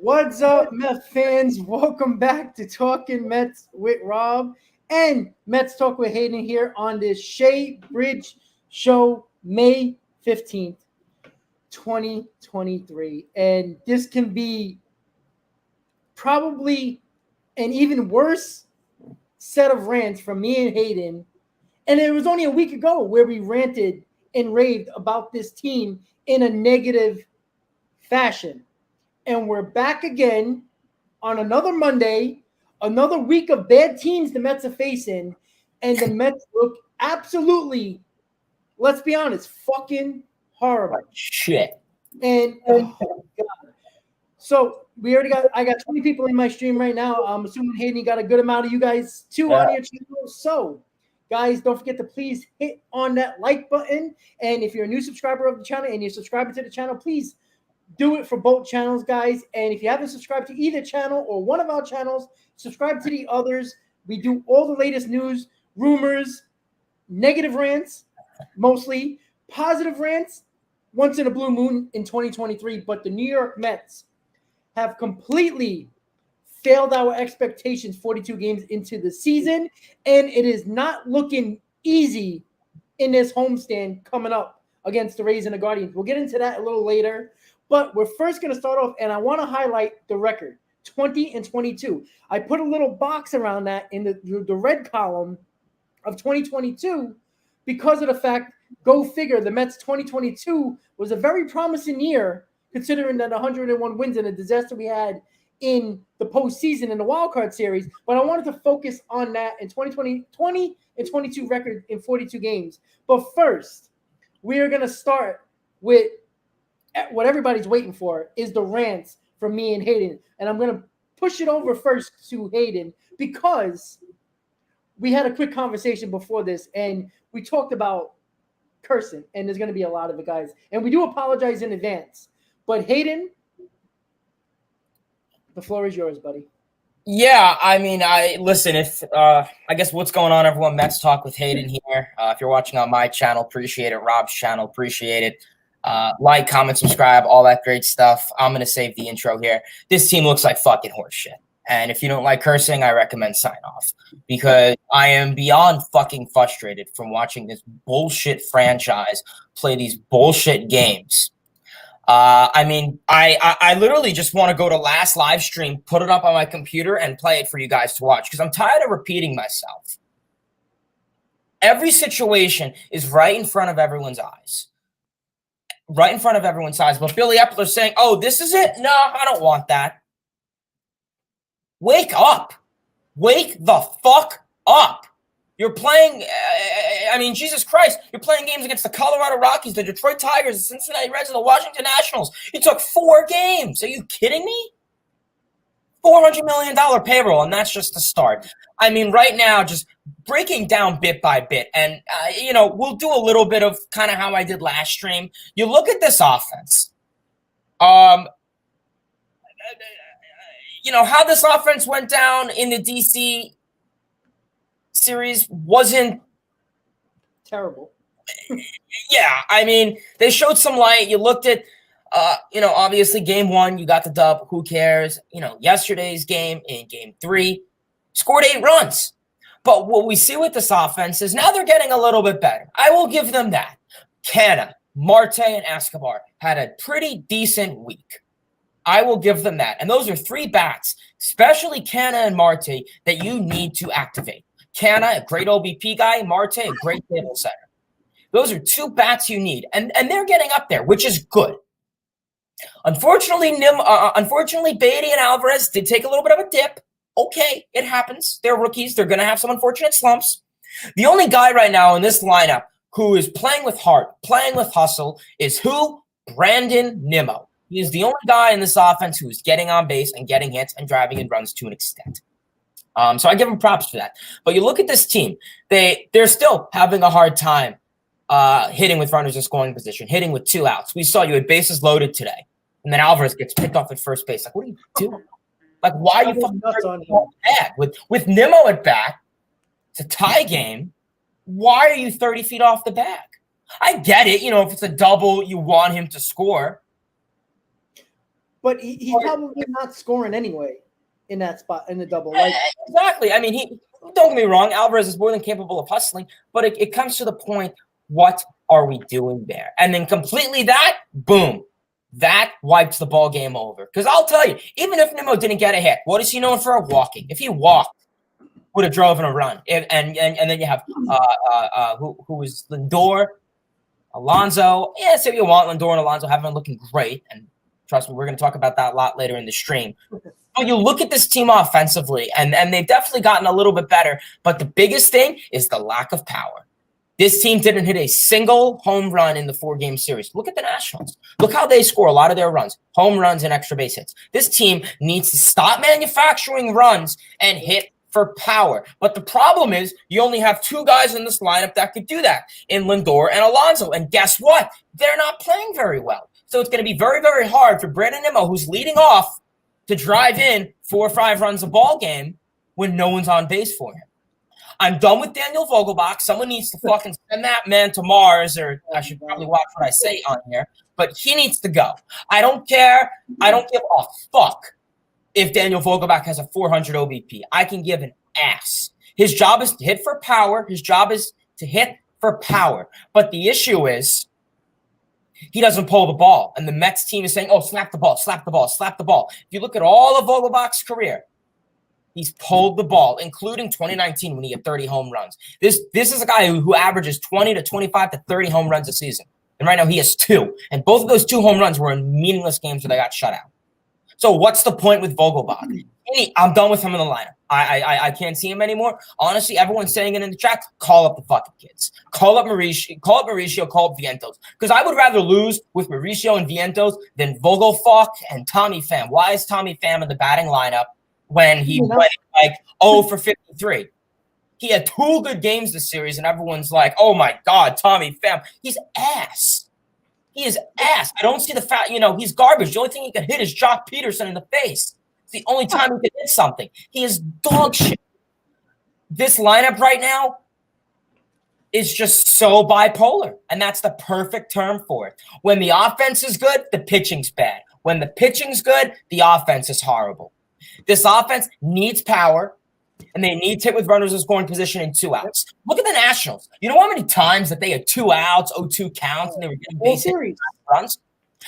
What's up, Mets fans? Welcome back to Talking Mets with Rob and Mets Talk with Hayden here on this Shea Bridge Show, May 15th, 2023. And this can be probably an even worse set of rants from me and Hayden. And it was only a week ago where we ranted and raved about this team in a negative fashion. And we're back again on another Monday, another week of bad teams the Mets are facing, and the Mets look absolutely, let's be honest, fucking horrible. Shit. And so I got 20 people in my stream right now. I'm assuming Hayden got a good amount of you guys too on your channel. So guys, don't forget to please hit on that like button. And if you're a new subscriber of the channel and you're subscribing to the channel, please do it for both channels, guys. And if you haven't subscribed to either channel or one of our channels, subscribe to the others. We do all the latest news, rumors, negative rants, mostly positive rants, once in a blue moon in 2023. But the New York Mets have completely failed our expectations 42 games into the season, and it is not looking easy in this homestand coming up against the Rays and the Guardians. We'll get into that a little later. But we're first going to start off, and I want to highlight the record, 20-22. I put a little box around that in the red column of 2022 because of the fact, go figure, the Mets 2022 was a very promising year considering that 101 wins and a disaster we had in the postseason in the wildcard series. But I wanted to focus on that in 20-22 record in 42 games. But first, we are going to start with what everybody's waiting for is the rants from me and Hayden. And I'm going to push it over first to Hayden because we had a quick conversation before this and we talked about cursing, and there's going to be a lot of it, guys. And we do apologize in advance. But Hayden, the floor is yours, buddy. Yeah, I mean, I guess what's going on, everyone? Mets Talk with Hayden here. If you're watching on my channel, appreciate it. Rob's channel, appreciate it. Like, comment, subscribe, all that great stuff. I'm going to save the intro here. This team looks like fucking horse shit. And if you don't like cursing, I recommend sign off because I am beyond fucking frustrated from watching this bullshit franchise play these bullshit games. I mean, I literally just want to go to last live stream, put it up on my computer and play it for you guys to watch because I'm tired of repeating myself. Every situation is right in front of everyone's eyes. Right in front of everyone's eyes. But Billy Epler's saying, oh, this is it? No, I don't want that. Wake up. Wake the fuck up. You're playing, Jesus Christ, you're playing games against the Colorado Rockies, the Detroit Tigers, the Cincinnati Reds, and the Washington Nationals. You took 4 games. Are you kidding me? $400 million payroll, and that's just the start. I mean, right now, just breaking down bit by bit, and, we'll do a little bit of kind of how I did last stream. You look at this offense. How this offense went down in the DC series wasn't terrible. Yeah, I mean, they showed some light. You looked at obviously game 1, you got the dub. Who cares? Yesterday's game in game 3, scored 8 runs. But what we see with this offense is now they're getting a little bit better. I will give them that. Canna, Marte, and Escobar had a pretty decent week. I will give them that. And those are 3 bats, especially Canna and Marte, that you need to activate. Canna, a great OBP guy. Marte, a great table setter. Those are 2 bats you need. And they're getting up there, which is good. Unfortunately, Beatty and Alvarez did take a little bit of a dip. Okay, it happens. They're rookies. They're going to have some unfortunate slumps. The only guy right now in this lineup who is playing with heart, playing with hustle, is who? Brandon Nimmo. He is the only guy in this offense who is getting on base and getting hits and driving in runs to an extent. So I give him props for that. But you look at this team, they're still having a hard time hitting with runners in scoring position, hitting with 2 outs. We saw you had bases loaded today, and then Alvarez gets picked off at first base. Like, what are you doing? Like, why are you fucking bad? With Nimmo at bat, it's a tie game. Why are you 30 feet off the bag? I get it. If it's a double, you want him to score. but he's probably not scoring anyway in that spot in the double. Like exactly. I mean, don't get me wrong. Alvarez is more than capable of hustling, but it comes to the point: what are we doing there? And then completely boom, that wipes the ball game over. Because I'll tell you, even if Nimmo didn't get a hit, what is he known for? Walking. If he walked, would have driven a run. And then you have who was Lindor, Alonso. Yeah, so you want Lindor and Alonso have been looking great, and trust me, we're going to talk about that a lot later in the stream. But you look at this team offensively, and they've definitely gotten a little bit better. But the biggest thing is the lack of power. This team didn't hit a single home run in the 4-game series. Look at the Nationals. Look how they score a lot of their runs, home runs and extra base hits. This team needs to stop manufacturing runs and hit for power. But the problem is you only have 2 guys in this lineup that could do that, in Lindor and Alonso. And guess what? They're not playing very well. So it's going to be very, very hard for Brandon Nimmo, who's leading off, to drive in 4 or 5 runs a ball game when no one's on base for him. I'm done with Daniel Vogelbach. Someone needs to fucking send that man to Mars, or I should probably watch what I say on here, but he needs to go. I don't care. I don't give a fuck if Daniel Vogelbach has a 400 OBP. I can give an ass. His job is to hit for power. His job is to hit for power. But the issue is he doesn't pull the ball. And the Mets team is saying, oh, slap the ball, slap the ball, slap the ball. If you look at all of Vogelbach's career, he's pulled the ball, including 2019 when he had 30 home runs. This is a guy who averages 20 to 25 to 30 home runs a season. And right now he has 2. And both of those 2 home runs were in meaningless games where they got shut out. So what's the point with Vogelbach? I'm done with him in the lineup. I can't see him anymore. Honestly, everyone's saying it in the chat. Call up the fucking kids. Call up Mauricio. Call up Vientos. Because I would rather lose with Mauricio and Vientos than Vogelbach and Tommy Pham. Why is Tommy Pham in the batting lineup when he went like 0 for 53? He had 2 good games this series, and everyone's like, oh my God, Tommy Pham. He's ass. He is ass. I don't see the fact, he's garbage. The only thing he can hit is Jock Peterson in the face. It's the only time he can hit something. He is dog shit. This lineup right now is just so bipolar, and that's the perfect term for it. When the offense is good, the pitching's bad. When the pitching's good, the offense is horrible. This offense needs power, and they need to hit with runners in scoring position in 2 outs. Look at the Nationals. You know how many times that they had 2 outs, 0-2 counts, and they were getting base hit runs?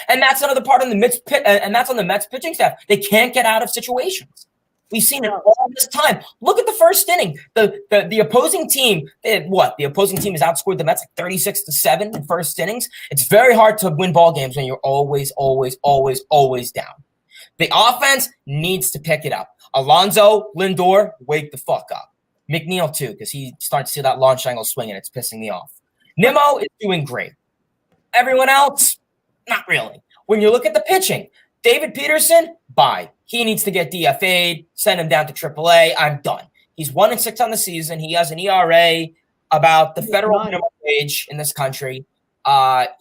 And that's another part on the Mets and that's on the Mets pitching staff. They can't get out of situations. We've seen it all this time. Look at the first inning. The opposing team, the opposing team has outscored the Mets like 36-7 in first innings. It's very hard to win ball games when you're always, always, always, always down. The offense needs to pick it up. Alonso, Lindor, wake the fuck up. McNeil, too, because he's starting to see that launch angle swing, and it's pissing me off. Nimmo is doing great. Everyone else, not really. When you look at the pitching, David Peterson, bye. He needs to get DFA'd, send him down to AAA. I'm done. He's 1-6 on the season. He has an ERA about the federal minimum wage in this country.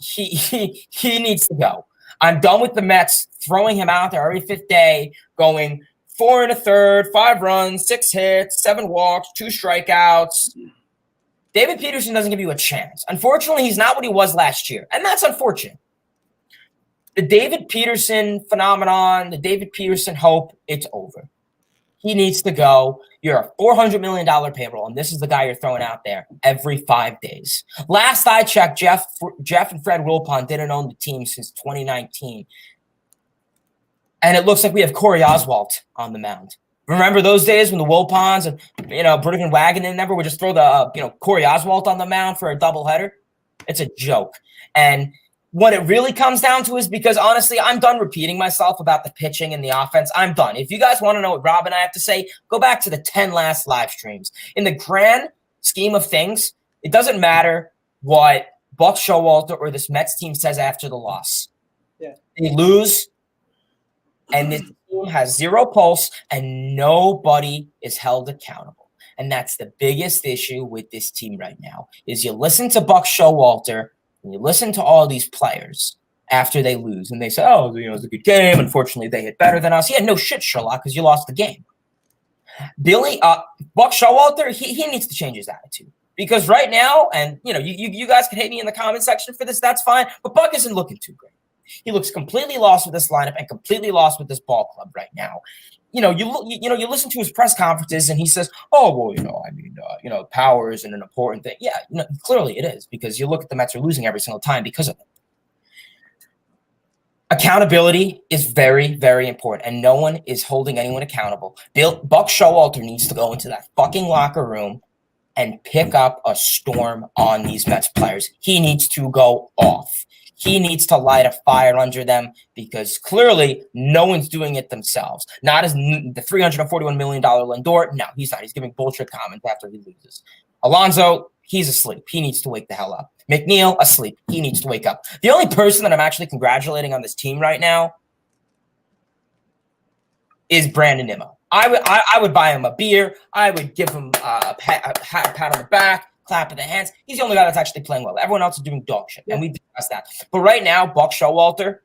He needs to go. I'm done with the Mets throwing him out there every 5th day, going 4 1/3, 5 runs, 6 hits, 7 walks, 2 strikeouts. David Peterson doesn't give you a chance. Unfortunately, he's not what he was last year, and that's unfortunate. The David Peterson phenomenon, the David Peterson hope, it's over. He needs to go. You're a $400 million payroll, and this is the guy you're throwing out there every 5 days. Last I checked, Jeff and Fred Wilpon didn't own the team since 2019. And it looks like we have Corey Oswalt on the mound. Remember those days when the Wilpons and, Burdick and Wagner never would just throw the, Corey Oswalt on the mound for a doubleheader? It's a joke. And what it really comes down to is because, honestly, I'm done repeating myself about the pitching and the offense. I'm done. If you guys want to know what Rob and I have to say, go back to the 10 last live streams. In the grand scheme of things, it doesn't matter what Buck Showalter or this Mets team says after the loss. Yeah. They lose, and this team has 0 pulse, and nobody is held accountable. And that's the biggest issue with this team right now, is you listen to Buck Showalter, and you listen to all these players after they lose, and they say, oh, it was a good game. Unfortunately, they hit better than us. Yeah, no shit, Sherlock, because you lost the game. Buck Showalter, he needs to change his attitude. Because right now, and, you guys can hate me in the comment section for this, that's fine, but Buck isn't looking too great. He looks completely lost with this lineup and completely lost with this ball club right now. You listen to his press conferences and he says, "Oh, well, power isn't an important thing." Yeah, clearly it is, because you look at the Mets are losing every single time because of it. Accountability is very, very important, and no one is holding anyone accountable. Buck Showalter needs to go into that fucking locker room and pick up a storm on these Mets players. He needs to go off. He needs to light a fire under them, because clearly no one's doing it themselves. Not as the $341 million Lindor. No, he's not. He's giving bullshit comments after he loses. Alonso, he's asleep. He needs to wake the hell up. McNeil, asleep. He needs to wake up. The only person that I'm actually congratulating on this team right now is Brandon Nimmo. I would buy him a beer. I would give him a pat on the back, clap of the hands. He's the only guy that's actually playing well. Everyone else is doing dog shit, and we discussed that. But right now, Buck Showalter,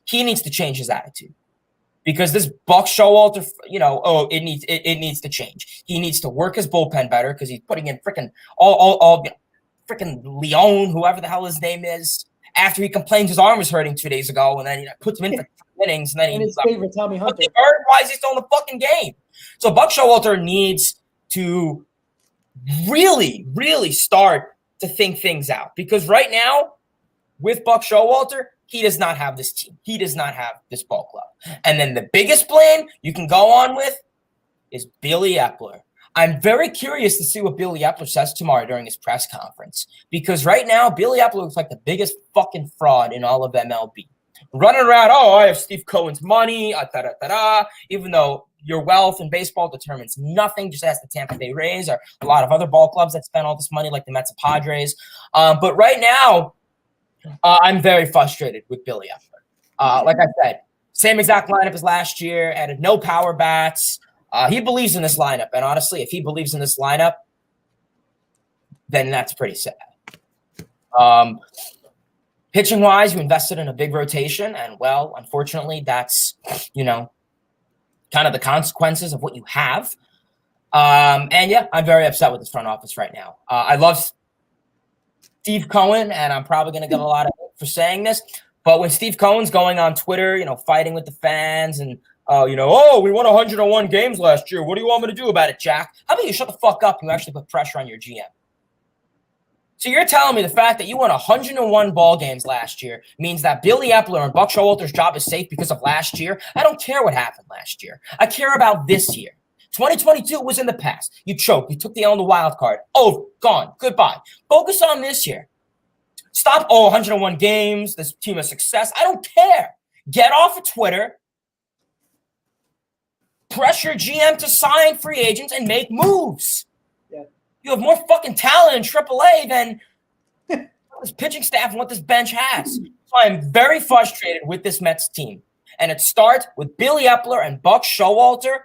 he needs to change his attitude, because this Buck Showalter, it needs to change. He needs to work his bullpen better, because he's putting in freaking freaking Leon, whoever the hell his name is, after he complains his arm was hurting 2 days ago, and then he puts him in for innings, and then his favorite Tommy Hunter. Why is he still in the fucking game? So Buck Showalter needs to really, really start to think things out, because right now, with Buck Showalter, he does not have this team. He does not have this ball club. And then the biggest blame you can go on with is Billy Epler. I'm very curious to see what Billy Epler says tomorrow during his press conference, because right now, Billy Epler looks like the biggest fucking fraud in all of MLB. Running around, I have Steve Cohen's money, even though your wealth in baseball determines nothing. Just ask the Tampa Bay Rays or a lot of other ball clubs that spend all this money, like the Mets and Padres. But right now, I'm very frustrated with Billy Epler. Like I said, same exact lineup as last year, added no power bats. He believes in this lineup, and honestly, if he believes in this lineup, then that's pretty sad. Pitching-wise, you invested in a big rotation, and, well, unfortunately, that's, kind of the consequences of what you have. And, yeah, I'm very upset with this front office right now. I love Steve Cohen, and I'm probably going to get a lot of hate for saying this, but when Steve Cohen's going on Twitter, fighting with the fans and, we won 101 games last year. What do you want me to do about it, Jack? How about you shut the fuck up and you actually put pressure on your GM? So you're telling me the fact that you won 101 ball games last year means that Billy Epler and Buck Showalter's job is safe because of last year? I don't care what happened last year. I care about this year. 2022 was in the past. You choked. You took the L in the wild card. Oh, gone. Goodbye. Focus on this year. Stop, 101 games, this team of success. I don't care. Get off of Twitter. Pressure GM to sign free agents and make moves. Yeah. You have more fucking talent in AAA than this pitching staff and what this bench has. So I'm very frustrated with this Mets team. And it starts with Billy Epler and Buck Showalter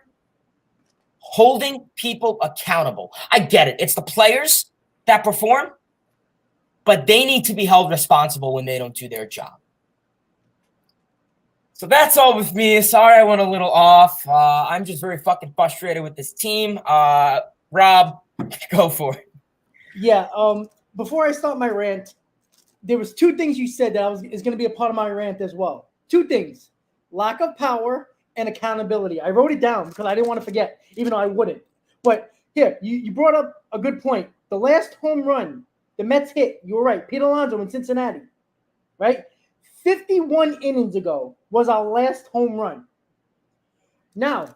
holding people accountable. I get it. It's the players that perform, but they need to be held responsible when they don't do their job. So that's all with me. Sorry I went a little off. I'm just very fucking frustrated with this team. Rob, go for it. Yeah, before I start my rant, there was two things you said that is going to be a part of my rant as well. Two things: lack of power and accountability. I wrote it down because I didn't want to forget, even though I wouldn't. But here, you brought up a good point. The last home run the Mets hit, you were right, Pete Alonso in Cincinnati, right? 51 innings ago was our last home run. Now,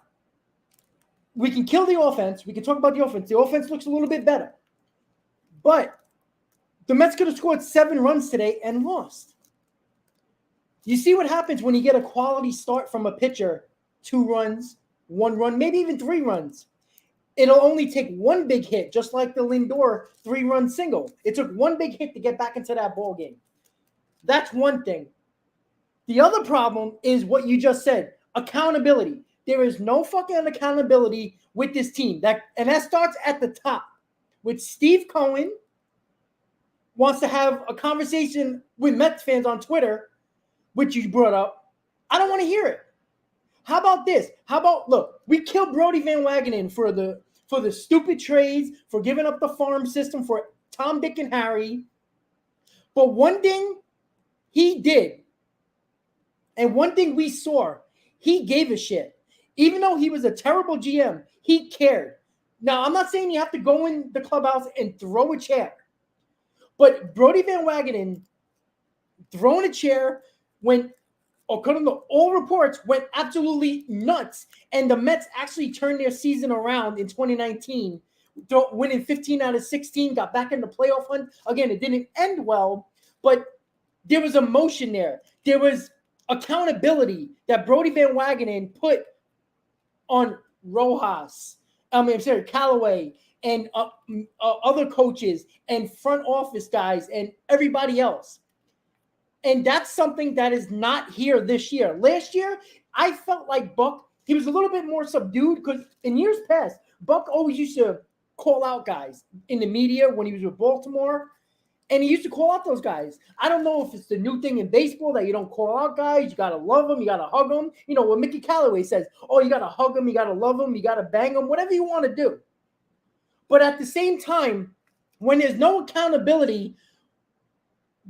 we can kill the offense. We can talk about the offense. The offense looks a little bit better. But the Mets could have scored 7 runs today and lost. You see what happens when you get a quality start from a pitcher, 2 runs, 1 run, maybe even 3 runs. It'll only take one big hit, just like the Lindor 3-run single. It took one big hit to get back into that ball game. That's one thing. The other problem is what you just said, accountability. There is no fucking accountability with this team. That starts at the top with Steve Cohen wants to have a conversation with Mets fans on Twitter, which you brought up. I don't want to hear it. How about this? Look, we killed Brody Van Wagenen for the stupid trades, for giving up the farm system for Tom, Dick, and Harry. But one thing he did And one thing we saw, he gave a shit. Even though he was a terrible GM, he cared. Now, I'm not saying you have to go in the clubhouse and throw a chair. But Brodie Van Wagenen throwing a chair when, according to all reports, went absolutely nuts. And the Mets actually turned their season around in 2019, winning 15 out of 16, got back in the playoff hunt. Again, it didn't end well, but there was emotion there. There was accountability that Brodie Van Wagenen put on Callaway, and other coaches and front office guys and everybody else. And that's something that is not here this year. Last year, I felt like Buck, he was a little bit more subdued because in years past, Buck always used to call out guys in the media when he was with Baltimore. And he used to call out those guys. I don't know if it's the new thing in baseball that you don't call out guys. You got to love them. You got to hug them. You know what Mickey Callaway says, oh, you got to hug them. You got to love them. You got to bang them, whatever you want to do. But at the same time, when there's no accountability,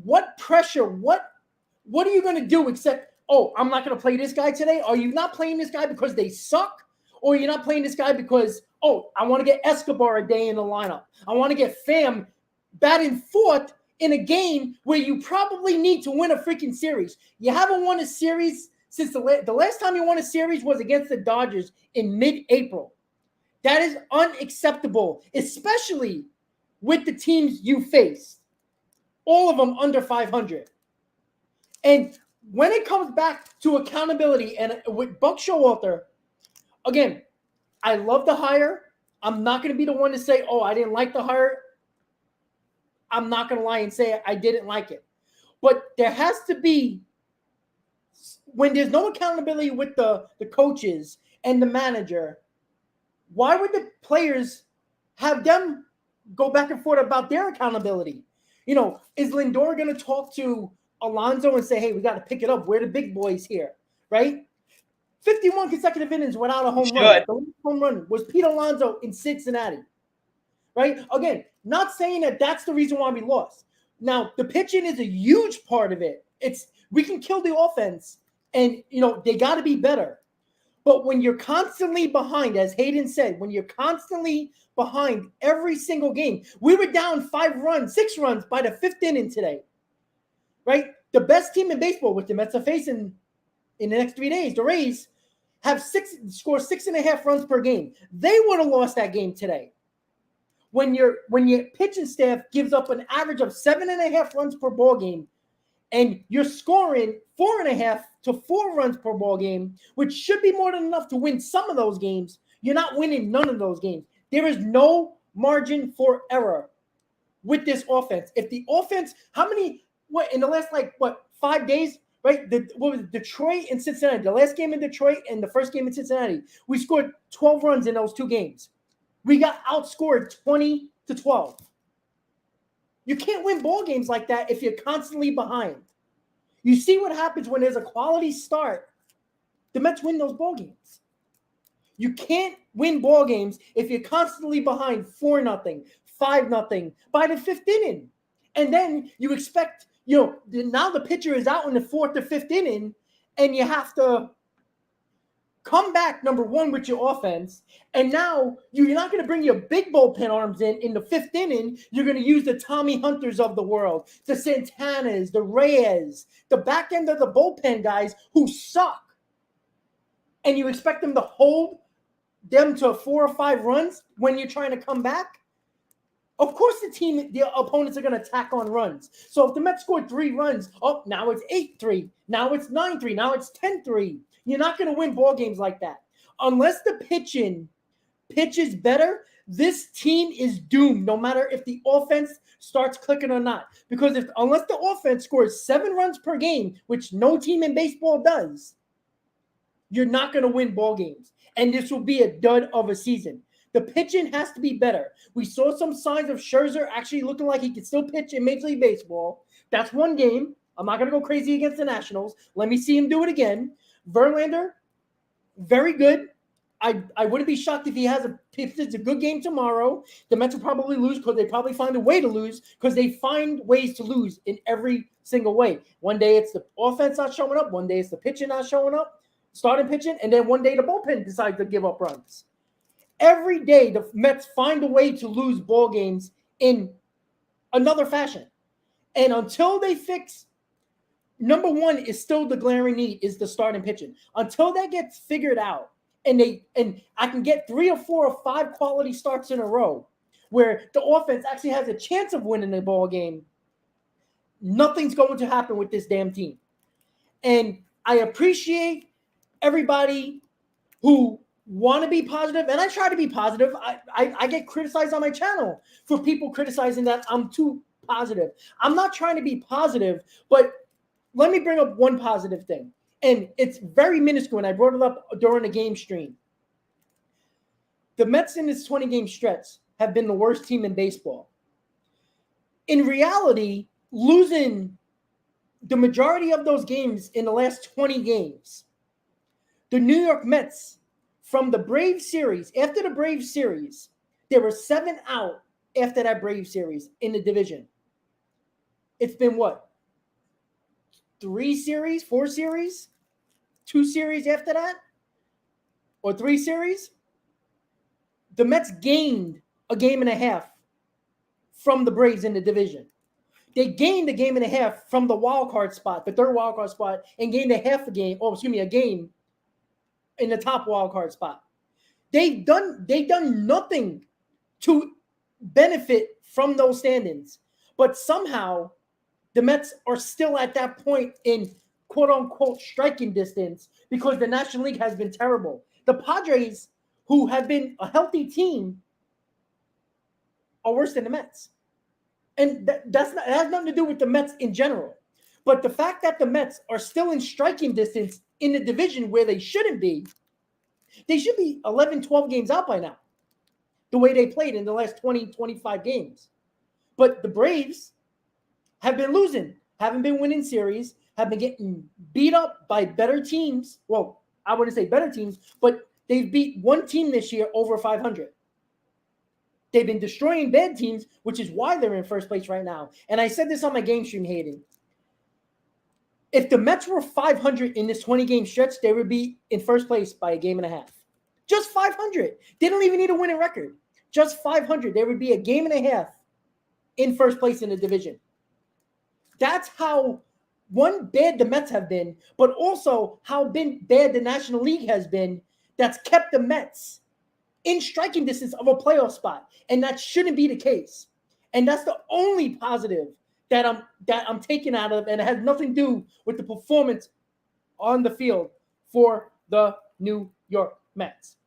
what pressure, what are you going to do except, oh, I'm not going to play this guy today? Are you not playing this guy because they suck? Or you're not playing this guy because, oh, I want to get Escobar a day in the lineup. I want to get Pham batting fourth in a game where you probably need to win a freaking series. You haven't won a series since the last time you won a series was against the Dodgers in mid-April. That is unacceptable, especially with the teams you face. All of them under 500. And when it comes back to accountability and with Buck Showalter, again, I love the hire. I'm not going to be the one to say, oh, I didn't like the hire. I'm not going to lie and say I didn't like it. But there has to be, when there's no accountability with the coaches and the manager, why would the players have them go back and forth about their accountability? You know, is Lindor going to talk to Alonso and say, hey, we got to pick it up. We're the big boys here, right? 51 consecutive innings without a home run. The last home run was Pete Alonso in Cincinnati, right? Again, not saying that that's the reason why we lost. Now, the pitching is a huge part of it. We can kill the offense, and, you know, they got to be better. But when you're constantly behind, as Hayden said, when you're constantly behind every single game, we were down 6 runs by the 5th inning today, right? The best team in baseball, with the Mets are facing in the next 3 days, the Rays, score 6.5 runs per game. They would have lost that game today. When your pitching staff gives up an average of 7.5 runs per ball game, and you're scoring 4.5 to 4 runs per ball game, which should be more than enough to win some of those games, you're not winning none of those games. There is no margin for error with this offense. If the offense, in the last 5 days, right? What was it, Detroit and Cincinnati? The last game in Detroit and the first game in Cincinnati, we scored 12 runs in those 2 games. We got outscored 20-12. You can't win ball games like that if you're constantly behind. You see what happens when there's a quality start. The Mets win those ball games. You can't win ball games if you're constantly behind 4-0, 5-0 by the 5th inning. And then you expect, now the pitcher is out in the 4th or 5th inning, and you have to come back, number one, with your offense. And now you're not going to bring your big bullpen arms in the 5th inning. You're going to use the Tommy Hunters of the world, the Santanas, the Reyes, the back end of the bullpen guys who suck. And you expect them to hold them to 4 or 5 runs when you're trying to come back? Of course the opponents are going to tack on runs. So if the Mets scored 3 runs, now it's 8-3. Now it's 9-3. Now it's 10-3. You're not going to win ball games like that. Unless the pitches better, this team is doomed, no matter if the offense starts clicking or not. Because unless the offense scores 7 runs per game, which no team in baseball does, you're not going to win ball games. And this will be a dud of a season. The pitching has to be better. We saw some signs of Scherzer actually looking like he could still pitch in Major League Baseball. That's one game. I'm not going to go crazy against the Nationals. Let me see him do it again. Verlander, very good. I wouldn't be shocked if it's a good game tomorrow. The Mets will probably lose because they probably find a way to lose because they find ways to lose in every single way. One day it's the offense not showing up. One day it's the pitching not showing up, starting pitching, and then one day the bullpen decides to give up runs. Every day the Mets find a way to lose ball games in another fashion. And until they fix, number one is still the glaring need is the starting pitching. Until that gets figured out, and I can get 3 or 4 or 5 quality starts in a row where the offense actually has a chance of winning the ball game, nothing's going to happen with this damn team. And I appreciate everybody who want to be positive, and I try to be positive. I get criticized on my channel for people criticizing that I'm too positive. I'm not trying to be positive, but let me bring up one positive thing. And it's very minuscule, and I brought it up during the game stream. The Mets in this 20-game stretch have been the worst team in baseball. In reality, losing the majority of those games in the last 20 games, the New York Mets, from the Braves series, after the Braves series, there were 7 out after that Braves series in the division. It's been what? 3 series, 4 series, 2 series after that, or 3 series. The Mets gained a game and a half from the Braves in the division. They gained a game and a half from the wild card spot, the third wild card spot, and gained a game in the top wild card spot. They've done nothing to benefit from those standings, but somehow the Mets are still at that point in quote-unquote striking distance because the National League has been terrible. The Padres, who have been a healthy team, are worse than the Mets. And it has nothing to do with the Mets in general. But the fact that the Mets are still in striking distance in the division where they shouldn't be, they should be 11, 12 games out by now, the way they played in the last 20, 25 games. But the Braves have been losing, haven't been winning series, have been getting beat up by better teams. Well, I wouldn't say better teams, but they've beat one team this year over 500. They've been destroying bad teams, which is why they're in first place right now. And I said this on my game stream, Hayden. If the Mets were 500 in this 20-game stretch, they would be in first place by a game and a half. Just 500. They don't even need a winning record. Just 500. There would be a game and a half in first place in the division. That's how, one, bad the Mets have been, but also how bad the National League has been that's kept the Mets in striking distance of a playoff spot. And that shouldn't be the case. And that's the only positive that I'm taking out of, and it has nothing to do with the performance on the field for the New York Mets.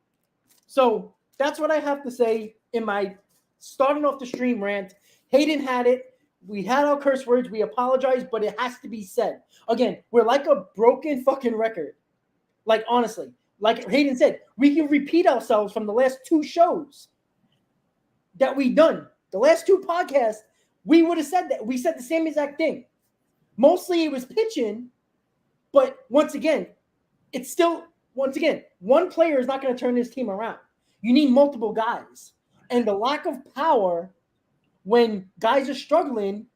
So that's what I have to say in my starting off the stream rant. Hayden had it. We had our curse words. We apologize, but it has to be said. Again, we're like a broken fucking record. Like, honestly, like Hayden said, we can repeat ourselves from the last 2 shows that we done. The last 2 podcasts, we would have said that. We said the same exact thing. Mostly it was pitching, but once again, one player is not going to turn this team around. You need multiple guys. And the lack of power when guys are struggling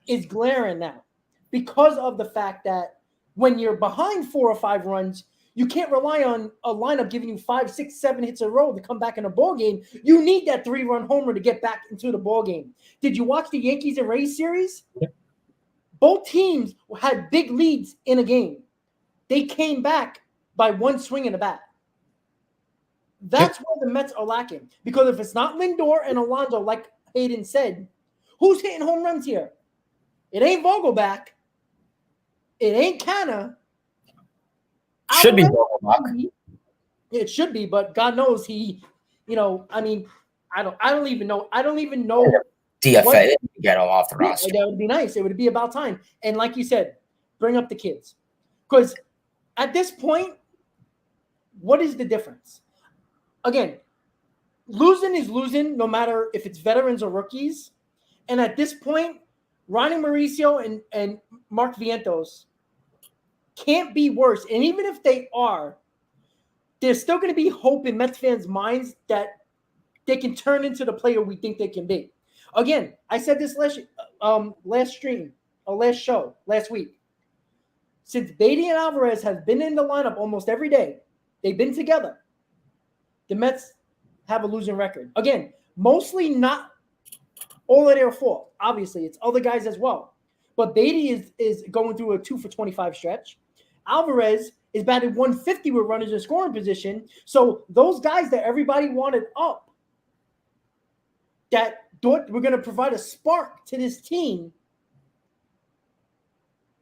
is glaring now because of the fact that when you're behind 4 or 5 runs, you can't rely on a lineup giving you 5, 6, 7 hits in a row to come back in a ball game. You need that 3-run homer to get back into the ball game. Did you watch the Yankees and Rays series? Yeah. Both teams had big leads in a game. They came back by 1 swing in the bat. That's where the Mets are lacking. Because if it's not Lindor and Alonso, like Hayden said, who's hitting home runs here? It ain't Vogelback. It ain't Canna. Should be Vogelback. It should be, but God knows he, I don't even know. DFA, get him off the roster. That would be nice. It would be about time. And like you said, bring up the kids. Because at this point, what is the difference? Again, losing is losing no matter if it's veterans or rookies. And at this point, Ronnie Mauricio and Mark Vientos can't be worse. And even if they are, there's still going to be hope in Mets fans' minds that they can turn into the player we think they can be. Again, I said this last week. Since Beatty and Alvarez have been in the lineup almost every day, they've been together. The Mets have a losing record. Again, mostly not all of their fault. Obviously, it's other guys as well. But Beatty is going through a 2 for 25 stretch. Alvarez is batting 150 with runners in scoring position. So those guys that everybody wanted up, that thought were going to provide a spark to this team,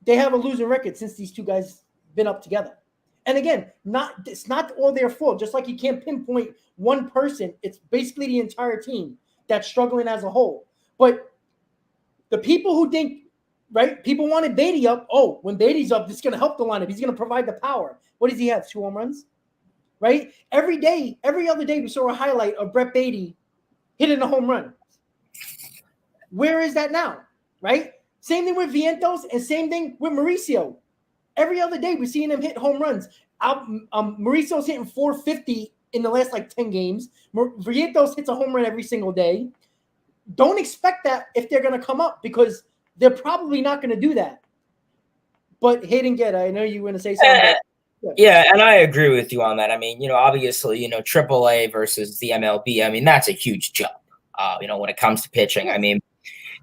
they have a losing record since these two guys been up together. And again, it's not all their fault. Just like you can't pinpoint one person, it's basically the entire team that's struggling as a whole. But the people who think, right, people wanted Beatty up. Oh, when Beatty's up, this is going to help the lineup. He's going to provide the power. What does he have? 2 home runs, right? Every other day, we saw a highlight of Brett Beatty hitting a home run. Where is that now, right? Same thing with Vientos and same thing with Mauricio. Every other day, we're seeing him hit home runs. Mauricio's hitting 450 in the last 10 games. Vientos hits a home run every single day. Don't expect that if they're going to come up, because they're probably not going to do that. But Hayden Guetta, I know you were going to say something. Yeah, and I agree with you on that. I mean, obviously, AAA versus the MLB, I mean, that's a huge jump, when it comes to pitching. I mean,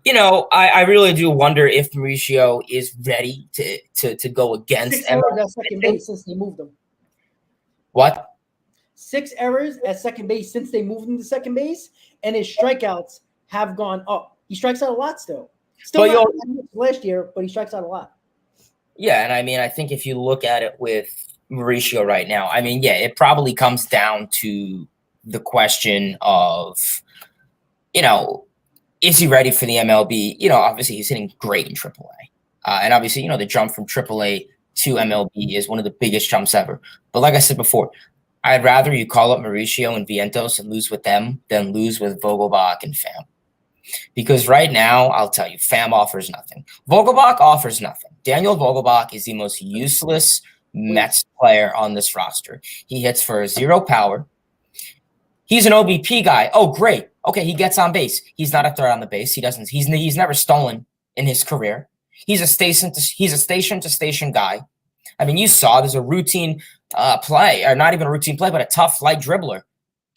I really do wonder if Mauricio is ready to go against 6 errors at second base since they moved him. What? 6 errors at second base since they moved him to second base, and his strikeouts have gone up. He strikes out a lot still. Still not last year, but he strikes out a lot. Yeah, and I mean, I think if you look at it with Mauricio right now, I mean, yeah, it probably comes down to the question of, is he ready for the MLB? Obviously he's hitting great in AAA. And obviously, the jump from AAA to MLB is one of the biggest jumps ever. But like I said before, I'd rather you call up Mauricio and Vientos and lose with them than lose with Vogelbach and Pham. Because right now, I'll tell you, Pham offers nothing. Vogelbach offers nothing. Daniel Vogelbach is the most useless Mets player on this roster. He hits for 0 power. He's an OBP guy. Oh, great. Okay, he gets on base. He's not a threat on the base. He's never stolen in his career. He's a station to station guy. I mean, you saw there's a routine play, or not even a routine play, but a tough light dribbler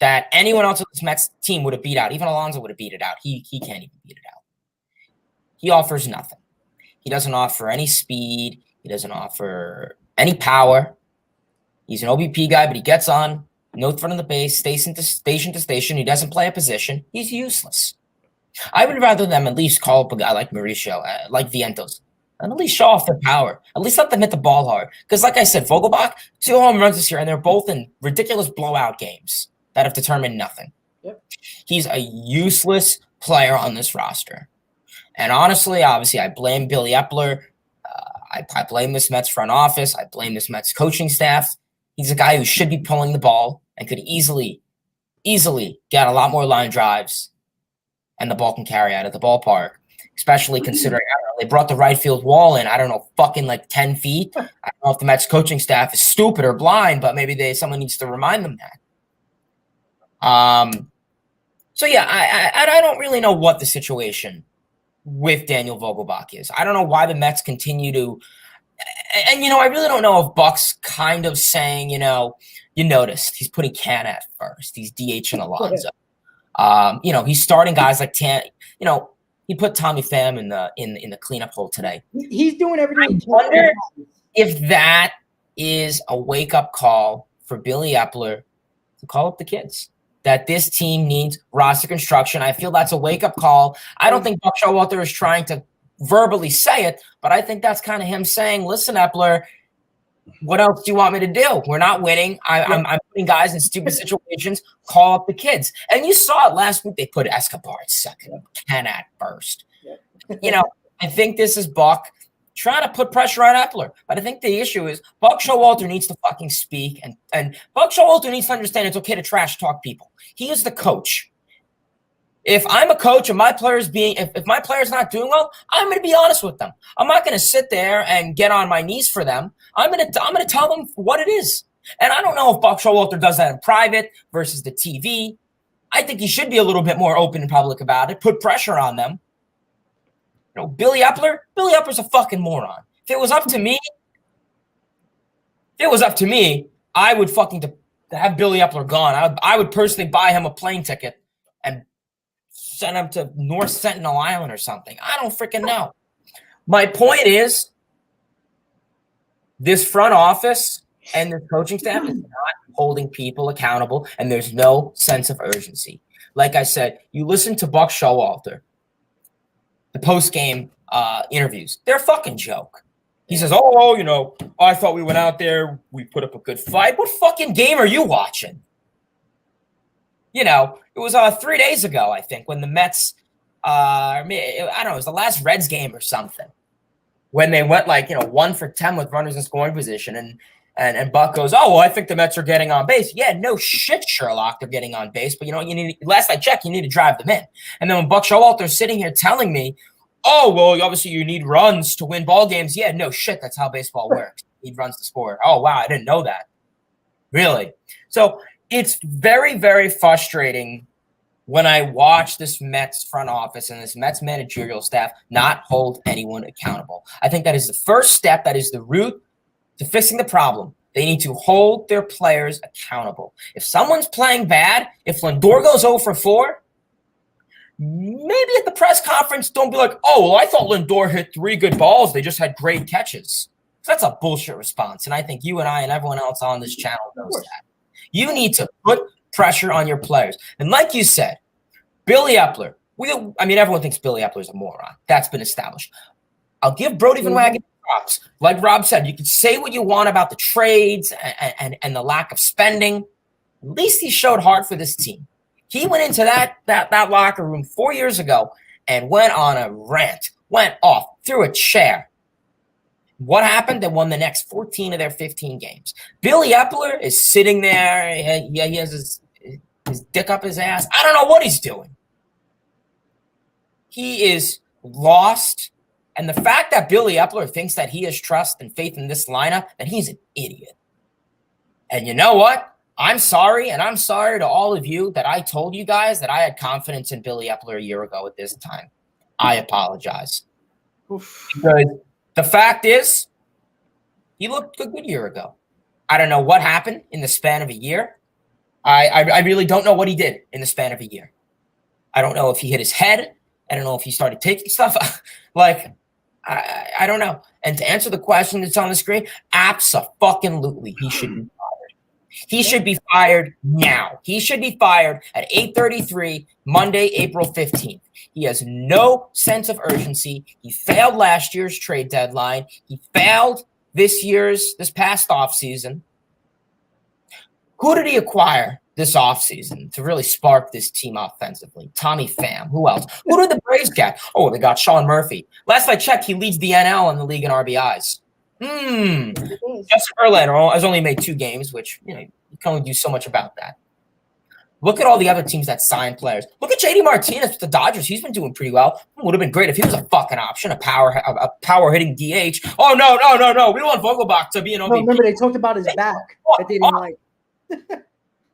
that anyone else on this Mets team would have beat out. Even Alonso would have beat it out. He can't even beat it out. He offers nothing. He doesn't offer any speed. He doesn't offer any power. He's an OBP guy, but he gets on, no threat on the base, station to station. He doesn't play a position. He's useless. I would rather them at least call up a guy like Mauricio, like Vientos, and at least show off their power. At least let them hit the ball hard. Because like I said, Vogelbach, 2 home runs this year, and they're both in ridiculous blowout games that have determined nothing. Yep. He's a useless player on this roster. And honestly, obviously, I blame Billy Epler. I blame this Mets front office. I blame this Mets coaching staff. He's a guy who should be pulling the ball and could easily get a lot more line drives, and the ball can carry out of the ballpark, especially considering, I don't know, they brought the right field wall in, I don't know, fucking 10 feet. I don't know if the Mets coaching staff is stupid or blind, but maybe someone needs to remind them that. So yeah, I don't really know what the situation with Daniel Vogelbach is. I don't know why the Mets continue to, and I really don't know if Buck's kind of saying, you noticed he's putting Can at first. He's DHing Alonso. He's starting guys like he put Tommy Pham in the cleanup hole today. He's doing everything. I wonder if that is a wake up call for Billy Epler to call up the kids. That this team needs roster construction. I feel that's a wake-up call. I don't think Buck Showalter is trying to verbally say it, but I think that's kind of him saying, listen, Epler, what else do you want me to do? We're not winning. I'm putting guys in stupid situations. Call up the kids. And you saw it last week. They put Escobar at second, Ken at first. I think this is Buck trying to put pressure on Epler. But I think the issue is Buck Showalter needs to fucking speak, and Buck Showalter needs to understand it's okay to trash talk people. He is the coach. If I'm a coach and my player's if my player's not doing well, I'm going to be honest with them. I'm not going to sit there and get on my knees for them. I'm going to tell them what it is. And I don't know if Buck Showalter does that in private versus the TV. I think he should be a little bit more open in public about it, put pressure on them. You know, Billy Epler's a fucking moron. If it was up to me, I would fucking to have Billy Epler gone. I would personally buy him a plane ticket and send him to North Sentinel Island or something. I don't freaking know. My point is, this front office and the coaching staff is not holding people accountable, and there's no sense of urgency. Like I said, you listen to Buck Showalter, the post-game interviews. They're a fucking joke. He says, I thought we went out there, we put up a good fight. What fucking game are you watching? You know, it was 3 days ago, I think, when the Mets, I don't know, it was the last Reds game or something, when they went 1 for 10 with runners in scoring position, and Buck goes, I think the Mets are getting on base. Yeah, no shit, Sherlock, they're getting on base, but last I checked, you need to drive them in. And then when Buck Showalter's sitting here telling me, obviously you need runs to win ball games. Yeah, no shit, that's how baseball works. You need runs to score. Oh, wow, I didn't know that. Really? So it's very, very frustrating when I watch this Mets front office and this Mets managerial staff not hold anyone accountable. I think that is the first step. That is the root to fixing the problem. They need to hold their players accountable. If someone's playing bad, if Lindor goes 0 for 4, maybe at the press conference, don't be like, I thought Lindor hit 3 good balls. They just had great catches. That's a bullshit response. And I think you and I and everyone else on this channel knows that. You need to put pressure on your players. And like you said, Billy Epler, everyone thinks Billy Epler is a moron. That's been established. I'll give Brody Van Wagen props. Like Rob said, you can say what you want about the trades and the lack of spending. At least he showed heart for this team. He went into that locker room 4 years ago and went on a rant, went off, threw a chair. What happened? They won the next 14 of their 15 games. Billy Epler is sitting there. He has his dick up his ass. I don't know what he's doing. He is lost. And the fact that Billy Epler thinks that he has trust and faith in this lineup, then he's an idiot. And you know what? I'm sorry, and I'm sorry to all of you that I told you guys that I had confidence in Billy Epler a year ago at this time. I apologize. Because the fact is, he looked a good year ago. I don't know what happened in the span of a year. I really don't know what he did in the span of a year. I don't know if he hit his head. I don't know if he started taking stuff. I don't know. And to answer the question that's on the screen, abso-fucking-lutely, he should be fired. He should be fired now. He should be fired at 8:33, Monday, April 15th. He has no sense of urgency. He failed last year's trade deadline. He failed this past offseason. Who did he acquire this offseason to really spark this team offensively? Tommy Pham. Who else? Who did the Braves get? They got Sean Murphy. Last I checked, he leads the NL in the league in RBIs. Justin Verlander has only made 2 games, which you can only do so much about that. Look at all the other teams that sign players. Look at JD Martinez with the Dodgers. He's been doing pretty well. It would have been great if he was a fucking option, a power hitting DH. Oh, no. We want Vogelbach to be an OBP. Remember, they talked about his back that they didn't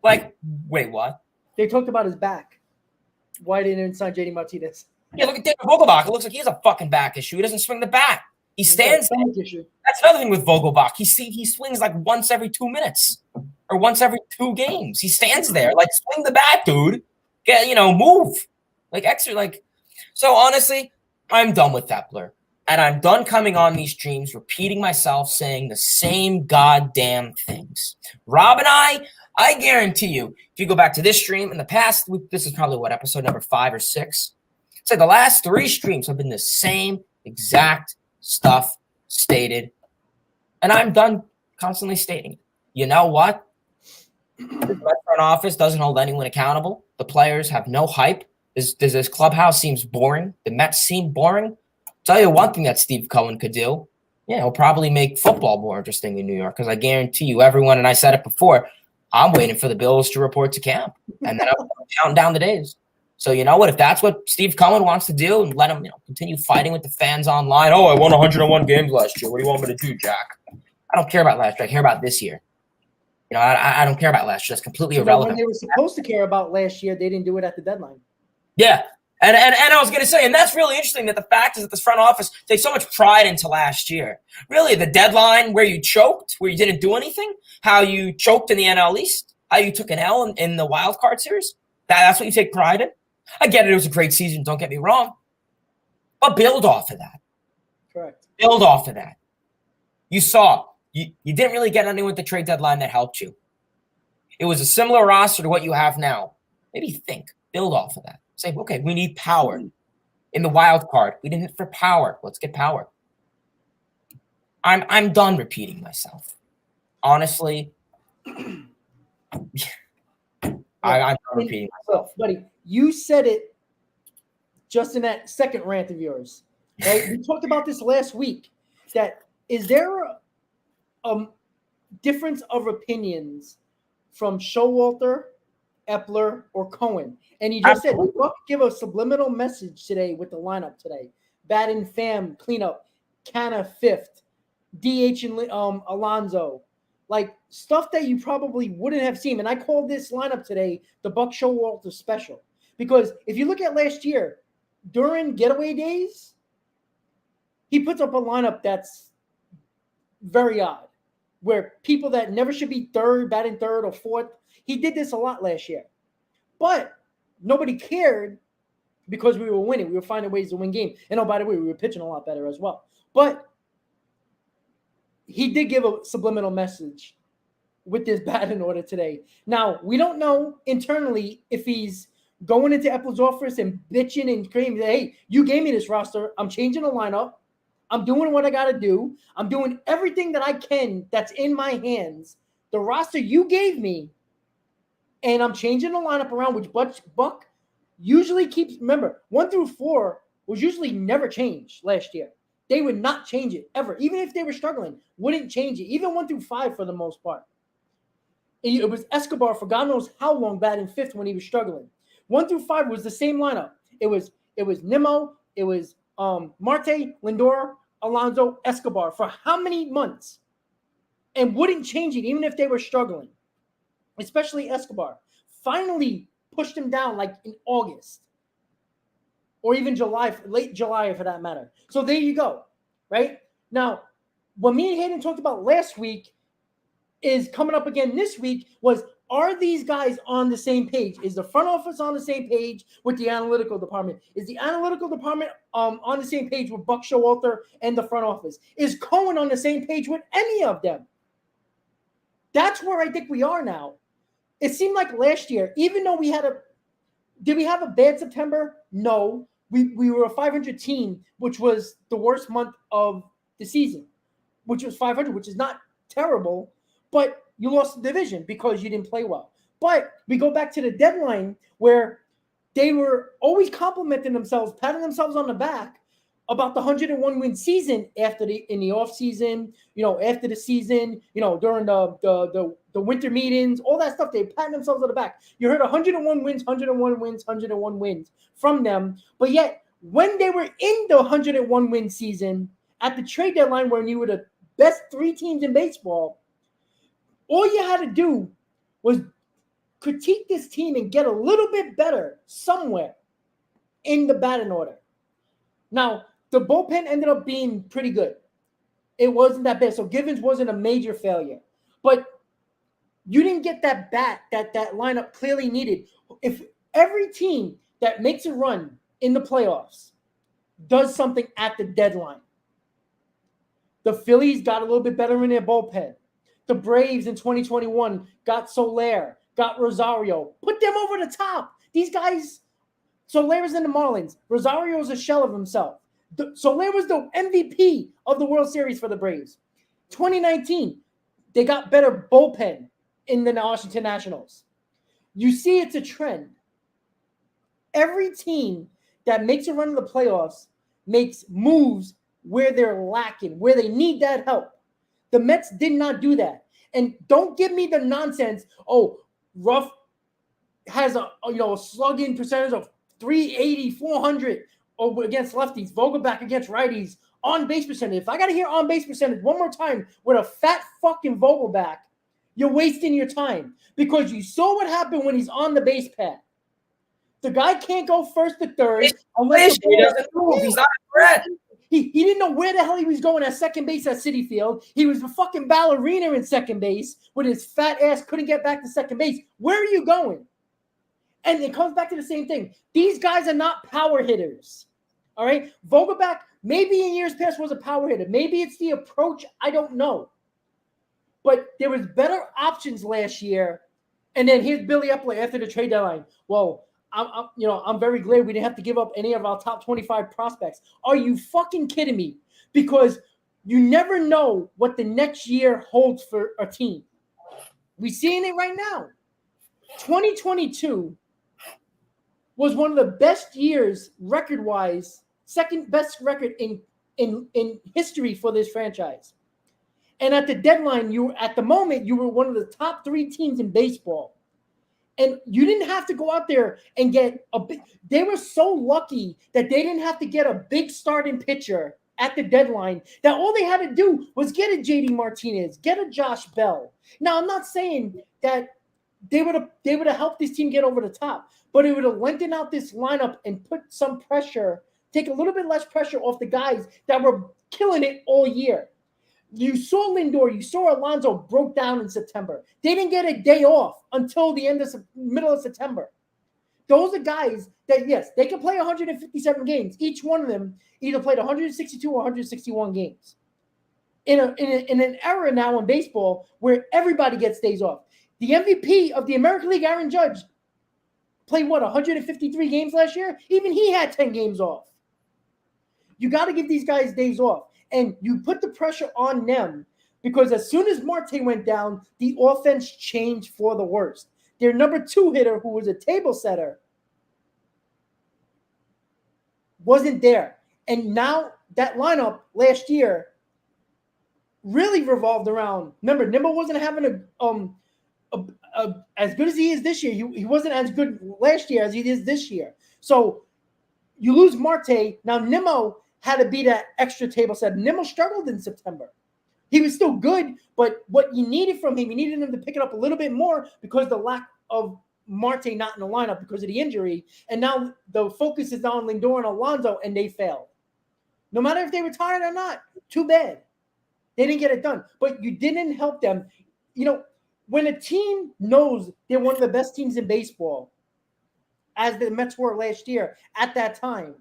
like. Wait, what? They talked about his back. Why didn't they sign JD Martinez? Yeah, look at David Vogelbach. It looks like he has a fucking back issue. He doesn't swing the bat. He stands there. That's another thing with Vogelbach. He swings like once every 2 minutes or once every 2 games. He stands there like, swing the bat, dude. Move. So honestly, I'm done with Epler. And I'm done coming on these streams, repeating myself, saying the same goddamn things. Rob and I guarantee you, if you go back to this stream in the past, this is probably episode number 5 or 6. It's like the last 3 streams have been the same exact stuff stated. And I'm done constantly stating it. You know what? The front office doesn't hold anyone accountable. The players have no hype. This clubhouse seems boring. The Mets seem boring. Tell you one thing that Steve Cohen could do. He'll probably make football more interesting in New York, because I guarantee you everyone, and I said it before, I'm waiting for the Bills to report to camp. And then I'm counting down the days. So you know what? If that's what Steve Cohen wants to do, and let him continue fighting with the fans online. I won 101 games last year. What do you want me to do, Jack? I don't care about last year. I care about this year. I don't care about last year. That's completely When irrelevant. they were supposed to care about last year, they didn't do it at the deadline. Yeah. And I was going to say, and that's really interesting that the fact is that this front office takes so much pride into last year. Really, the deadline where you choked, where you didn't do anything, how you choked in the NL East, how you took an L in the wild card series, that's what you take pride in. I get it. It was a great season. Don't get me wrong. But build off of that. Correct. Build off of that. You saw, you didn't really get anyone at the trade deadline that helped you. It was a similar roster to what you have now. Maybe think, build off of that. Say, okay, we need power. In the wild card, we didn't hit for power. Let's get power. I'm done repeating myself. Honestly, I'm done repeating myself. Buddy, you said it just in that second rant of yours. Right? We talked about this last week. That is there a difference of opinions from Showalter, Epler, or Cohen? And he just said, Buck give a subliminal message today with the lineup today. Batten, Pham, cleanup, Canna, fifth, DH and Alonso. Like stuff that you probably wouldn't have seen. And I called this lineup today the Buck Showalter special. Because if you look at last year, during getaway days, he puts up a lineup that's very odd. Where people that never should be batting third or fourth, he did this a lot last year. But nobody cared because we were winning. We were finding ways to win games. And oh, by the way, we were pitching a lot better as well. But he did give a subliminal message with this batting order today. Now, we don't know internally if he's going into Epler's office and bitching and screaming, hey, you gave me this roster. I'm changing the lineup. I'm doing what I got to do. I'm doing everything that I can that's in my hands. The roster you gave me, and I'm changing the lineup around, which Buck usually keeps. Remember, 1 through 4 was usually never changed last year. They would not change it ever. Even if they were struggling, wouldn't change it. Even 1 through 5 for the most part. It was Escobar for God knows how long batting fifth when he was struggling. 1 through 5 was the same lineup. It was Nimmo. It was Marte, Lindor, Alonso, Escobar for how many months? And wouldn't change it even if they were struggling. Especially Escobar. Finally pushed him down like in August. Or even July, late July for that matter. So there you go. Right? Now, what me and Hayden talked about last week is coming up again this week was, are these guys on the same page? Is the front office on the same page with the analytical department? Is the analytical department on the same page with Buck Showalter and the front office? Is Cohen on the same page with any of them? That's where I think we are now. It seemed like last year, even though did we have a bad September? No. We were a 500 team, which was the worst month of the season, which was 500, which is not terrible, but you lost the division because you didn't play well. But we go back to the deadline where they were always complimenting themselves, patting themselves on the back about the 101 win season in the off season, after the season, during the winter meetings, all that stuff. They patting themselves on the back. You heard 101 wins, 101 wins, 101 wins from them. But yet, when they were in the 101 win season at the trade deadline, when you were the best 3 teams in baseball, all you had to do was critique this team and get a little bit better somewhere in the batting order. Now, the bullpen ended up being pretty good. It wasn't that bad. So Givens wasn't a major failure. But you didn't get that bat that lineup clearly needed. If every team that makes a run in the playoffs does something at the deadline, the Phillies got a little bit better in their bullpen. The Braves in 2021 got Soler, got Rosario, put them over the top. These guys, Soler's in the Marlins. Rosario's a shell of himself. Soler was the MVP of the World Series for the Braves. 2019, they got better bullpen in the Washington Nationals. You see it's a trend. Every team that makes a run in the playoffs makes moves where they're lacking, where they need that help. The Mets did not do that. And don't give me the nonsense, Ruff has a slugging percentage of 380, 400 against lefties, Vogelback against righties, on base percentage. If I got to hear on base percentage one more time with a fat fucking Vogelback, You're wasting your time because you saw what happened when he's on the base pad. The guy can't go first to third unless He doesn't move. He's not a threat. He didn't know where the hell he was going at second base at Citi Field. He was a fucking ballerina in second base with his fat ass, couldn't get back to second base. Where are you going? And it comes back to the same thing. These guys are not power hitters. All right? Vogelbach, maybe in years past, was a power hitter. Maybe it's the approach. I don't know. But there was better options last year. And then here's Billy Epler after the trade deadline. Well, I'm very glad we didn't have to give up any of our top 25 prospects. Are you fucking kidding me? Because you never know what the next year holds for a team. We're seeing it right now. 2022 was one of the best years record-wise, second best record in history for this franchise. And at the deadline, you were one of the top 3 teams in baseball. And you didn't have to go out there and get a big – they were so lucky that they didn't have to get a big starting pitcher at the deadline, that all they had to do was get a JD Martinez, get a Josh Bell. Now, I'm not saying that they would have helped this team get over the top, but it would have lengthened out this lineup and put some pressure, take a little bit less pressure off the guys that were killing it all year. You saw Lindor, you saw Alonso broke down in September. They didn't get a day off until the middle of September. Those are guys that, yes, they can play 157 games. Each one of them either played 162 or 161 games. In an era now in baseball where everybody gets days off. The MVP of the American League, Aaron Judge, played, 153 games last year? Even he had 10 games off. You got to give these guys days off. And you put the pressure on them because as soon as Marte went down, the offense changed for the worst. Their number 2 hitter, who was a table setter, wasn't there. And now that lineup last year really revolved around. Remember, Nimmo wasn't having as good as he is this year. He wasn't as good last year as he is this year. So you lose Marte. Now Nimmo had to be that extra table set. Nimmo struggled in September. He was still good, but what you needed from him, you needed him to pick it up a little bit more because the lack of Marte not in the lineup because of the injury. And now the focus is on Lindor and Alonso, and they failed. No matter if they were tired or not, too bad. They didn't get it done. But you didn't help them. When a team knows they're one of the best teams in baseball, as the Mets were last year at that time,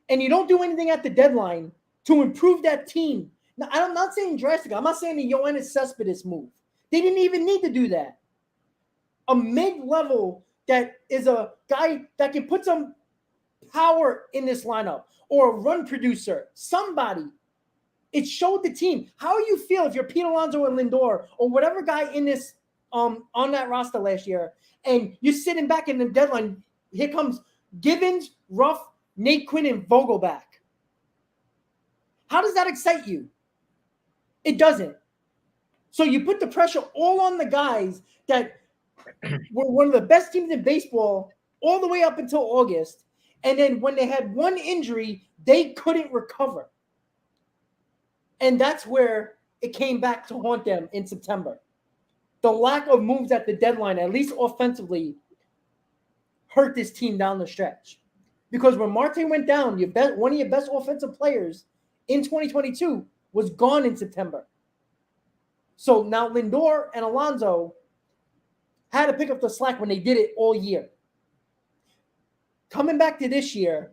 and you don't do anything at the deadline to improve that team. Now, I'm not saying drastic. I'm not saying the Yoenis Cespedes move. They didn't even need to do that. A mid-level that is a guy that can put some power in this lineup or a run producer, somebody. It showed the team. How you feel if you're Pete Alonso and Lindor or whatever guy in this on that roster last year, and you're sitting back in the deadline. Here comes Givens, Ruff, Nate Quinn, and Vogelbach. How does that excite you? It doesn't. So you put the pressure all on the guys that were one of the best teams in baseball all the way up until August. And then when they had one injury, they couldn't recover. And that's where it came back to haunt them in September. The lack of moves at the deadline, at least offensively, hurt this team down the stretch. Because when Marte went down, one of your best offensive players in 2022 was gone in September. So now Lindor and Alonso had to pick up the slack when they did it all year. Coming back to this year,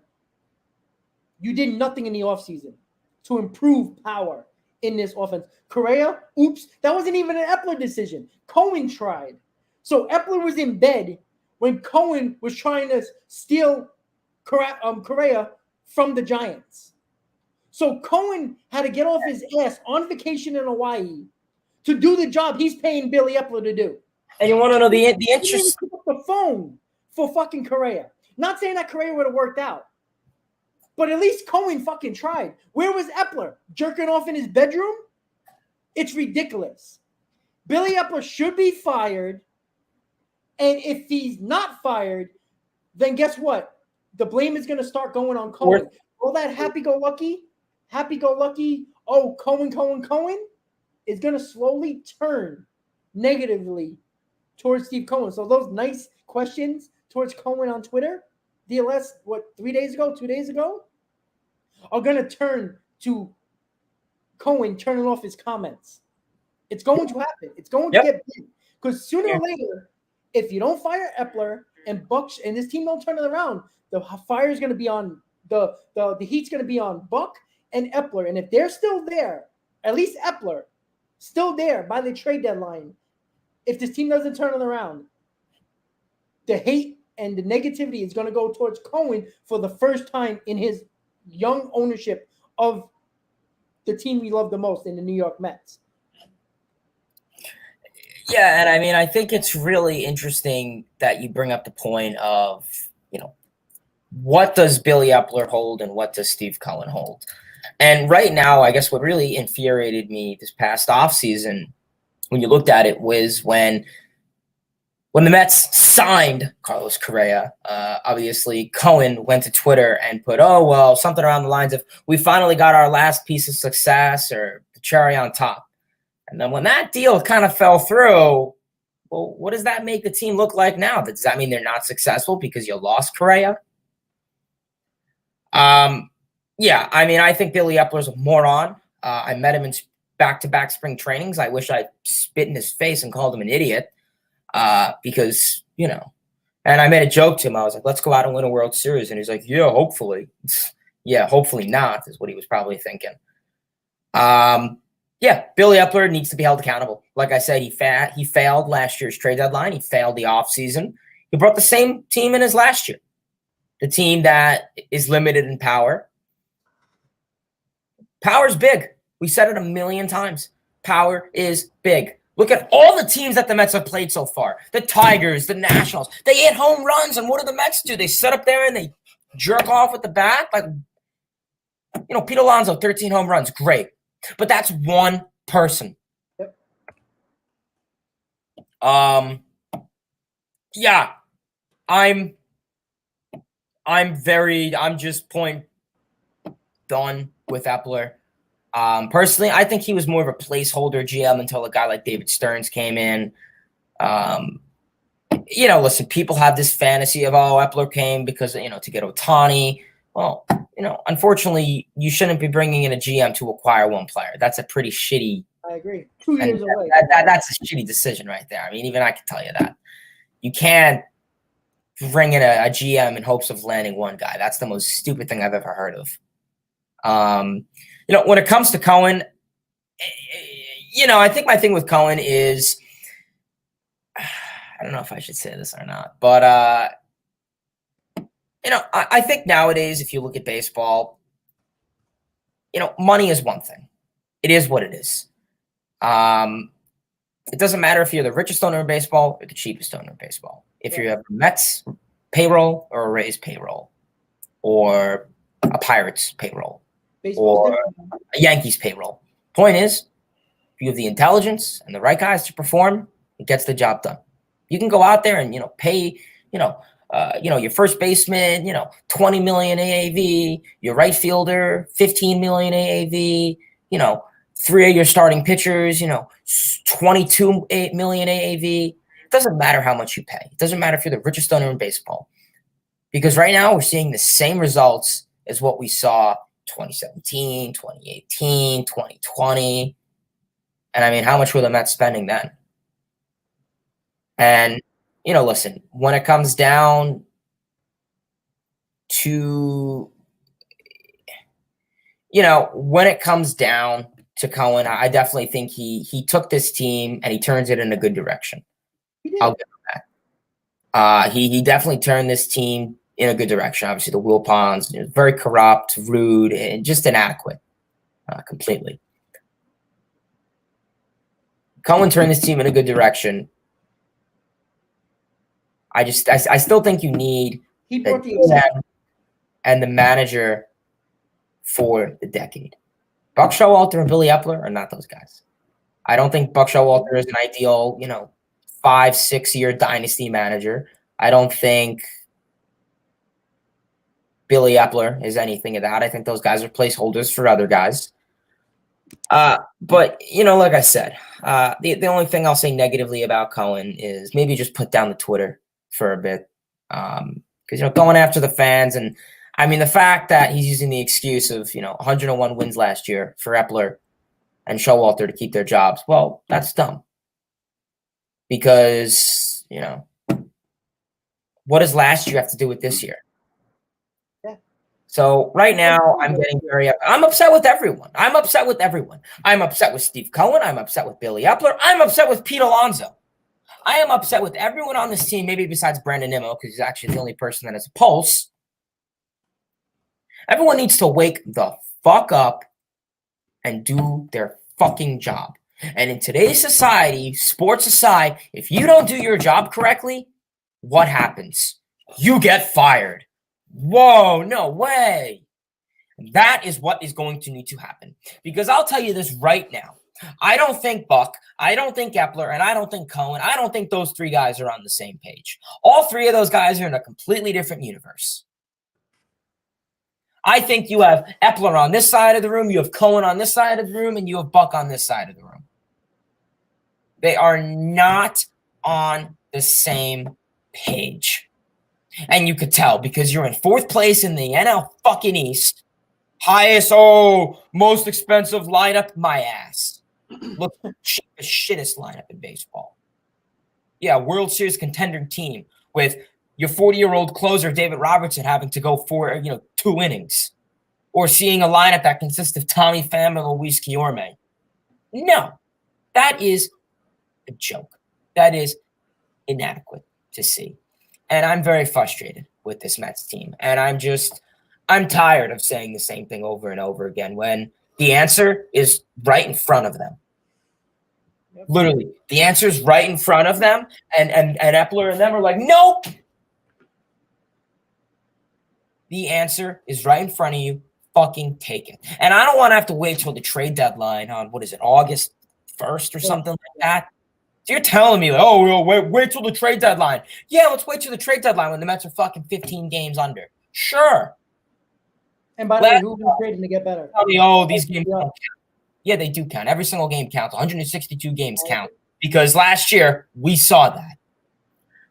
you did nothing in the offseason to improve power in this offense. Correa, oops, that wasn't even an Epler decision. Cohen tried. So Epler was in bed when Cohen was trying to steal Correa from the Giants. So Cohen had to get off his ass on vacation in Hawaii to do the job he's paying Billy Epler to do. And you want to know the interest? The phone for fucking Correa. Not saying that Correa would have worked out, but at least Cohen fucking tried. Where was Epler? Jerking off in his bedroom? It's ridiculous. Billy Epler should be fired. And if he's not fired, then guess what? The blame is going to start going on Cohen. All that happy-go-lucky, oh, Cohen is going to slowly turn negatively towards Steve Cohen. So those nice questions towards Cohen on Twitter, DLS, 3 days ago, 2 days ago, are going to turn to Cohen turning off his comments. It's going to happen. It's going to get big. Because sooner or later, if you don't fire Epler and Buck and this team don't turn it around, the fire is going to be on the heat's going to be on Buck and Epler. And if they're still there, at least Epler, still there by the trade deadline, if this team doesn't turn it around, the hate and the negativity is going to go towards Cohen for the first time in his young ownership of the team we love the most in the New York Mets. Yeah, and I mean, I think it's really interesting that you bring up the point of, what does Billy Epler hold and what does Steve Cohen hold? And right now, I guess what really infuriated me this past offseason, when you looked at it, was when the Mets signed Carlos Correa. Obviously, Cohen went to Twitter and put, something around the lines of, we finally got our last piece of success, or the cherry on top. And then when that deal kind of fell through, well, what does that make the team look like now? Does that mean they're not successful because you lost Correa? Yeah, I mean, I think Billy Epler's a moron. I met him in back-to-back spring trainings. I wish I spit in his face and called him an idiot because, and I made a joke to him. I was like, let's go out and win a World Series. And he's like, yeah, hopefully. Yeah, hopefully not, is what he was probably thinking. Yeah, Billy Epler needs to be held accountable. Like I said, he failed last year's trade deadline. He failed the offseason. He brought the same team in as last year, the team that is limited in power. Power's big. We said it a million times. Power is big. Look at all the teams that the Mets have played so far. The Tigers, the Nationals. They hit home runs, and what do the Mets do? They sit up there and they jerk off with the bat. Like, Pete Alonso, 13 home runs. Great. But that's one person. Yep. Yeah. I'm just point done with Epler. Personally, I think he was more of a placeholder GM until a guy like David Stearns came in. Listen, people have this fantasy of, Epler came because, to get Ohtani. Well, unfortunately, you shouldn't be bringing in a GM to acquire one player. That's a pretty shitty. I agree. 2 years away. That's a shitty decision right there. I mean, even I can tell you that. You can't bring in a GM in hopes of landing one guy. That's the most stupid thing I've ever heard of. When it comes to Cohen, I think my thing with Cohen is, I don't know if I should say this or not, but, I think nowadays, if you look at baseball, money is one thing. It is what it is. It doesn't matter if you're the richest owner in baseball or the cheapest owner in baseball. If you have a Mets payroll or a Rays payroll or a Pirates payroll or a Yankees payroll. Point is, if you have the intelligence and the right guys to perform, it gets the job done. You can go out there and, pay, your first baseman, $20 million AAV, your right fielder, $15 million AAV, 3 of your starting pitchers, $22 million AAV. It doesn't matter how much you pay. It doesn't matter if you're the richest owner in baseball. Because right now we're seeing the same results as what we saw 2017, 2018, 2020. And I mean, how much were the Mets spending then? And, listen, when it comes down to, Cohen, I definitely think he took this team and he turns it in a good direction. I'll give him that. He definitely turned this team in a good direction. Obviously, the Wilpons, very corrupt, rude, and just inadequate completely. Cohen turned this team in a good direction. I still think you need the GM and the manager for the decade. Buck Showalter and Billy Epler are not those guys. I don't think Buck Showalter is an ideal, 5-6 year dynasty manager. I don't think Billy Epler is anything of that. I think those guys are placeholders for other guys. But like I said, the only thing I'll say negatively about Cohen is maybe just put down the Twitter for a bit. Because going after the fans, and I mean the fact that he's using the excuse of 101 wins last year for Epler and Showalter to keep their jobs. Well, that's dumb. Because what does last year have to do with this year? So right now, I'm upset with everyone. I'm upset with everyone. I'm upset with Steve Cohen. I'm upset with Billy Epler. I'm upset with Pete Alonso. I am upset with everyone on this team, maybe besides Brandon Nimmo, because he's actually the only person that has a pulse. Everyone needs to wake the fuck up and do their fucking job. And in today's society, sports aside, if you don't do your job correctly, what happens? You get fired. Whoa, no way. That is what is going to need to happen. Because I'll tell you this right now. I don't think Buck, I don't think Epler, and I don't think Cohen, I don't think those three guys are on the same page. All three of those guys are in a completely different universe. I think you have Epler on this side of the room, you have Cohen on this side of the room, and you have Buck on this side of the room. They are not on the same page. And you could tell because you're in fourth place in the NL fucking East. Highest, most expensive lineup, my ass. Look, the shittest lineup in baseball. Yeah, World Series contender team with your 40-year-old closer, David Robertson, having to go for 2 innings. Or seeing a lineup that consists of Tommy Pham and Luis Guillorme. No, that is a joke. That is inadequate to see. And I'm very frustrated with this Mets team. And I'm tired of saying the same thing over and over again when the answer is right in front of them. Yep. Literally, the answer is right in front of them. And Epler and them are like, nope. The answer is right in front of you. Fucking take it. And I don't want to have to wait till the trade deadline on, August 1st or something like that. So you're telling me, wait till the trade deadline. Yeah, let's wait till the trade deadline when the Mets are fucking 15 games under. Sure. And by the way, who are trading to get better? Tell me, these games don't count. Yeah, they do count. Every single game counts. 162 games count. Because last year, we saw that.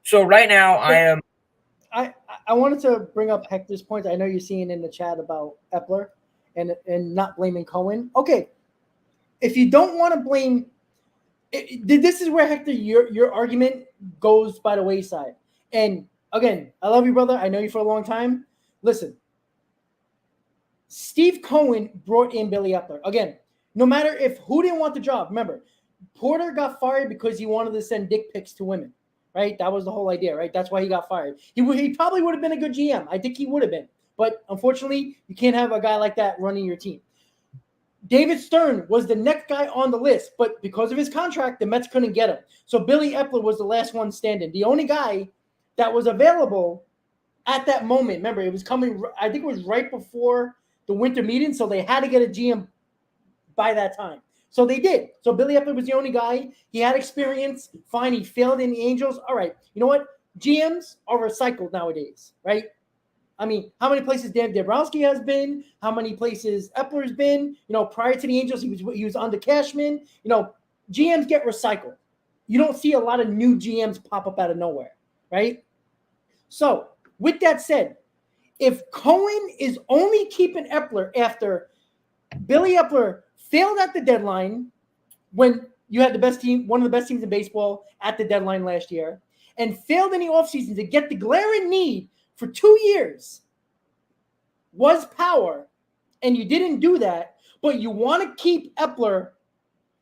So right now, I wanted to bring up Hector's point. I know you're seeing in the chat about Epler and not blaming Cohen. Okay, if you don't want to blame, this is where Hector, your argument goes by the wayside. And again, I love you, brother. I know you for a long time. Listen, Steve Cohen brought in Billy Epler. Again, no matter who didn't want the job. Remember, Porter got fired because he wanted to send dick pics to women. Right? That was the whole idea, right? That's why he got fired. He probably would have been a good GM. I think he would have been. But unfortunately, you can't have a guy like that running your team. David Stern was the next guy on the list, but because of his contract, the Mets couldn't get him. So Billy Epler was the last one standing. The only guy that was available at that moment, remember, it was coming, I think it was right before the winter meeting, so they had to get a GM by that time. So they did. So Billy Epler was the only guy. He had experience. Fine, he failed in the Angels. All right. You know what? GMs are recycled nowadays, right? I mean, how many places Dan Dabrowski has been? How many places Epler's been? Prior to the Angels, he was under Cashman. GMs get recycled. You don't see a lot of new GMs pop up out of nowhere, right? So with that said, if Cohen is only keeping Epler after Billy Epler failed at the deadline when you had the best team, one of the best teams in baseball at the deadline last year, and failed in the offseason to get the glaring need for 2 years was power, and you didn't do that, but you want to keep Epler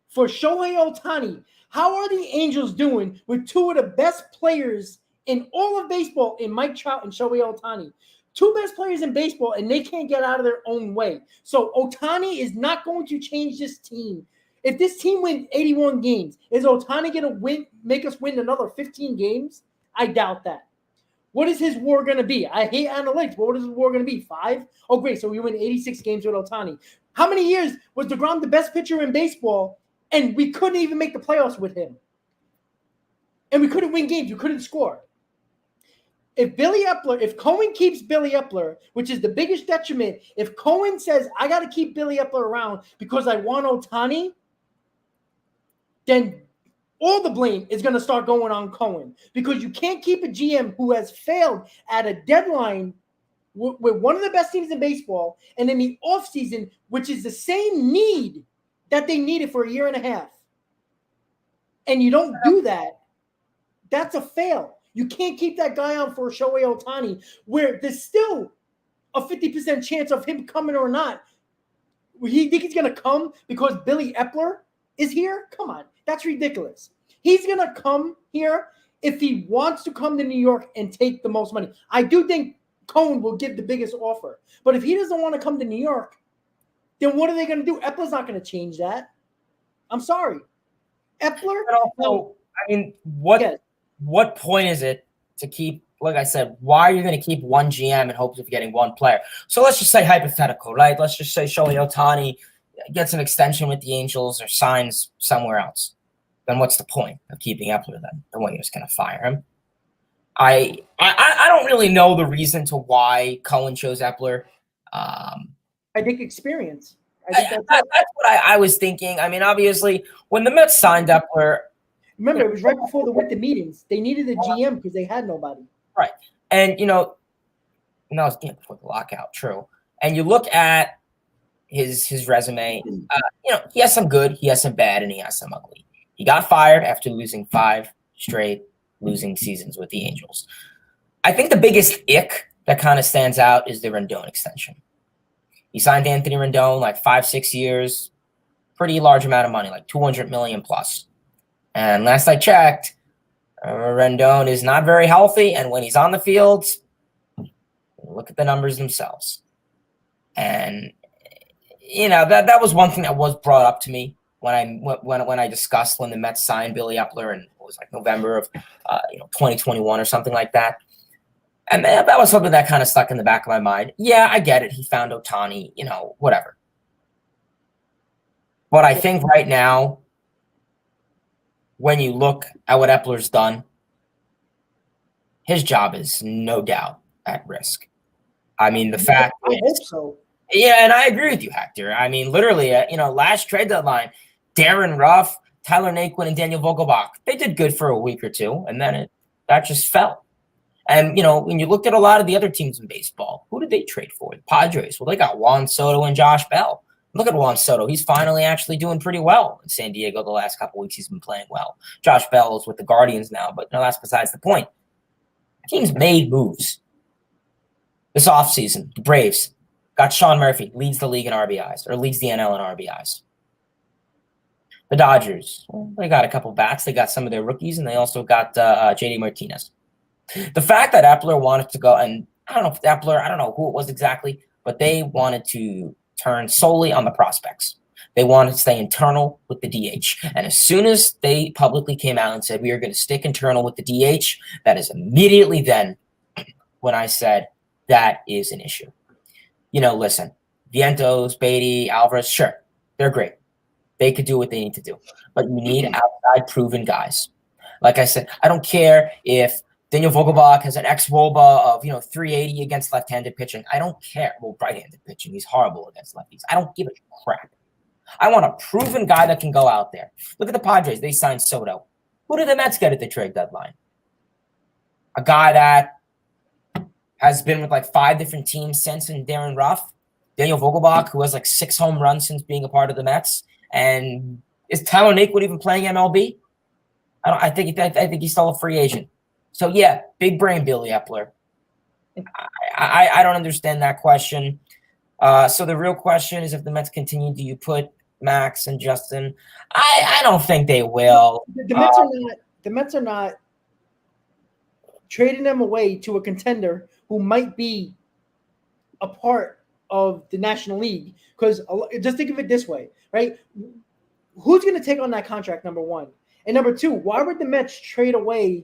for Shohei Ohtani. How are the Angels doing with two of the best players in all of baseball in Mike Trout and Shohei Ohtani? Two best players in baseball, and they can't get out of their own way. So Ohtani is not going to change this team. If this team wins 81 games, is Ohtani going to make us win another 15 games? I doubt that. What is his war going to be? I hate analytics, but what is his war going to be? 5? Oh, great. So we win 86 games with Ohtani. How many years was DeGrom the best pitcher in baseball, and we couldn't even make the playoffs with him? And we couldn't win games. We couldn't score. if Cohen keeps Billy Epler, which is the biggest detriment, if Cohen says, I got to keep Billy Epler around because I want Ohtani, then all the blame is going to start going on Cohen, because you can't keep a GM who has failed at a deadline with one of the best teams in baseball, and in the offseason, which is the same need that they needed for a year and a half. And you don't do that. That's a fail. You can't keep that guy on for Shohei Ohtani, where there's still a 50% chance of him coming or not. He think he's going to come because Billy Epler is here? Come on. That's ridiculous. He's going to come here if he wants to come to New York and take the most money. I do think Cohen will give the biggest offer. But if he doesn't want to come to New York, then what are they going to do? Epler's not going to change that. I'm sorry. Epler? Also, I mean, what point is it to keep, like I said, why are you going to keep one GM in hopes of getting one player? So let's just say hypothetical, right? Let's just say Shohei Ohtani gets an extension with the Angels or signs somewhere else. Then what's the point of keeping Epler then? The one you're just going to fire him? I don't really know the reason to why Cohen chose Epler. I think experience. That's what I was thinking. I mean, obviously, when the Mets signed Epler, remember, it was right before the winter meetings. They needed a GM because they had nobody. Right. And, that was before the lockout, true. And you look at his resume, he has some good, he has some bad, and he has some ugly. He got fired after losing 5 straight losing seasons with the Angels. I think the biggest ick that kind of stands out is the Rendon extension. He signed Anthony Rendon like 5-6 years, pretty large amount of money, like $200 million plus. And last I checked, Rendon is not very healthy, and when he's on the field, look at the numbers themselves. And that was one thing that was brought up to me when I discussed when the Mets signed Billy Epler, and it was like November of 2021 or something like that. And that was something that kind of stuck in the back of my mind. Yeah, I get it. He found Ohtani, whatever. But I think right now, when you look at what Epler's done, his job is no doubt at risk. I mean, the fact I hope so. Yeah, and I agree with you, Hector. I mean, literally, last trade deadline, Darren Ruff, Tyler Naquin, and Daniel Vogelbach, they did good for a week or two, and then that just fell. And, when you looked at a lot of the other teams in baseball, who did they trade for? The Padres. Well, they got Juan Soto and Josh Bell. Look at Juan Soto. He's finally actually doing pretty well in San Diego the last couple weeks. He's been playing well. Josh Bell is with the Guardians now, but that's besides the point. Teams made moves. This offseason, the Braves got Sean Murphy, leads the league in RBIs, or leads the NL in RBIs. The Dodgers, they got a couple bats. They got some of their rookies, and they also got JD Martinez. The fact that Epler wanted to go, and I don't know who it was exactly, but they wanted to turn solely on the prospects. They wanted to stay internal with the DH. And as soon as they publicly came out and said, we are going to stick internal with the DH, that is immediately then when I said that is an issue. Listen, Vientos, Beatty, Alvarez, sure, they're great. They could do what they need to do. But you need outside proven guys. Like I said, I don't care if Daniel Vogelbach has an ex-WOBA of 380 against left-handed pitching. I don't care. Well, right-handed pitching. He's horrible against lefties. I don't give a crap. I want a proven guy that can go out there. Look at the Padres. They signed Soto. Who did the Mets get at the trade deadline? A guy that has been with like 5 different teams since, in Darren Ruff. Daniel Vogelbach, who has like 6 home runs since being a part of the Mets. And is Tyler Naquin even playing MLB? I think he's still a free agent. So, yeah, big brain Billy Epler. I don't understand that question. So the real question is, if the Mets continue, do you put Max and Justin? I don't think they will. The Mets are not trading them away to a contender who might be a part of the National League. Because just think of it this way, right? Who's going to take on that contract, number one? And number two, why would the Mets trade away?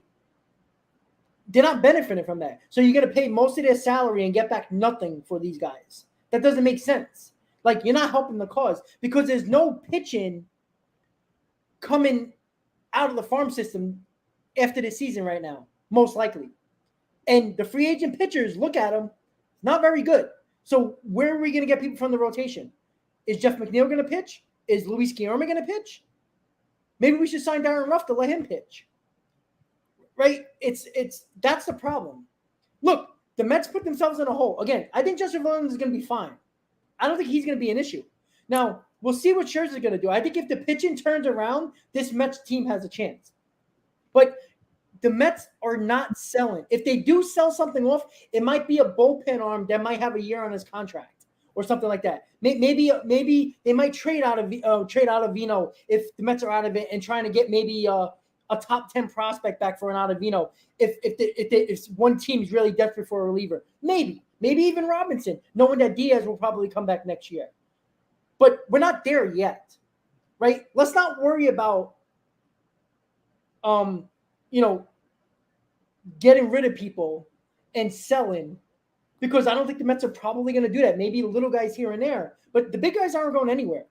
They're not benefiting from that. So you're going to pay most of their salary and get back nothing for these guys. That doesn't make sense. Like, you're not helping the cause, because there's no pitching coming out of the farm system after this season right now, most likely. And the free agent pitchers look at him, not very good. So where are we going to get people from the rotation? Is Jeff McNeil going to pitch? Is Luis Guillorme going to pitch? Maybe we should sign Darren Ruff to let him pitch. Right? That's the problem. Look, the Mets put themselves in a hole. Again, I think Justin Verlander is going to be fine. I don't think he's going to be an issue. Now, we'll see what Scherzer's going to do. I think if the pitching turns around, this Mets team has a chance. But the Mets are not selling. If they do sell something off, it might be a bullpen arm that might have a year on his contract or something like that. Maybe they might trade out of Vino if the Mets are out of it and trying to get maybe a top 10 prospect back for an Ottavino if one team is really desperate for a reliever. Maybe even Robinson, knowing that Diaz will probably come back next year. But we're not there yet, right? Let's not worry about getting rid of people and selling, because I don't think the Mets are probably going to do that. Maybe little guys here and there, but the big guys aren't going anywhere,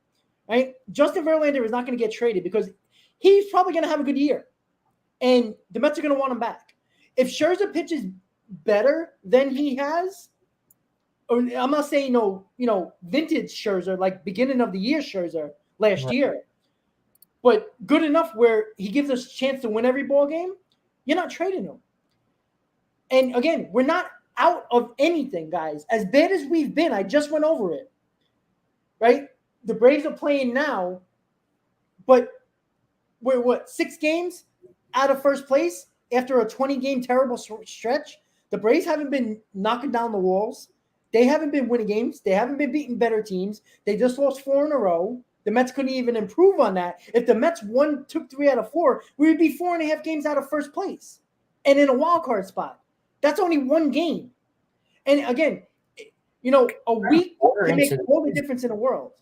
right? Justin Verlander is not going to get traded because he's probably going to have a good year, and the Mets are going to want him back. If Scherzer pitches better than he has, or I'm not saying vintage Scherzer, like beginning of the year Scherzer last year, but good enough where he gives us a chance to win every ball game, you're not trading him. And again, we're not out of anything, guys. As bad as we've been, I just went over it, right? The Braves are playing now, but we're 6 games out of first place after a 20-game terrible stretch. The Braves haven't been knocking down the walls. They haven't been winning games. They haven't been beating better teams. They just lost 4 in a row. The Mets couldn't even improve on that. If the Mets took 3 out of 4, we would be 4.5 games out of first place and in a wild card spot. That's only 1 game. And again, a week can make all the difference in the world.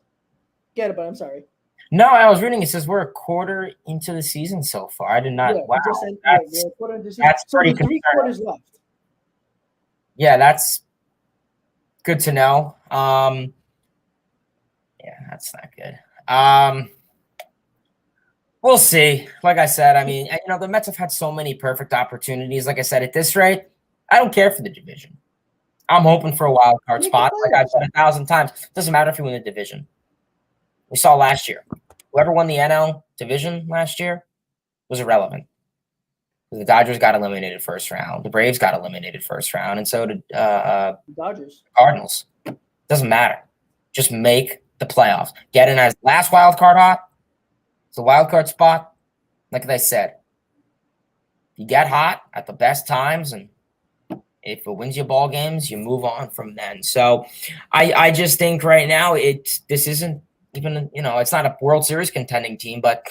Get it, but I'm sorry. No, I was reading. It says we're a quarter into the season so far. I did not. Yeah, wow, that's pretty 3 quarters left. Yeah, that's good to know. Yeah, that's not good. We'll see. Like I said, I mean, the Mets have had so many perfect opportunities. Like I said, at this rate, I don't care for the division. I'm hoping for a wild card spot. Like I've said 1,000 times, it doesn't matter if you win the division. We saw last year. Whoever won the NL division last year was irrelevant. The Dodgers got eliminated first round. The Braves got eliminated first round, and so did Dodgers. Cardinals. Doesn't matter. Just make the playoffs. Get in as last wild card hot. It's a wild card spot. Like I said, you get hot at the best times, and if it wins you ball games, you move on from then. So I just think right now this isn't even, it's not a World Series contending team, but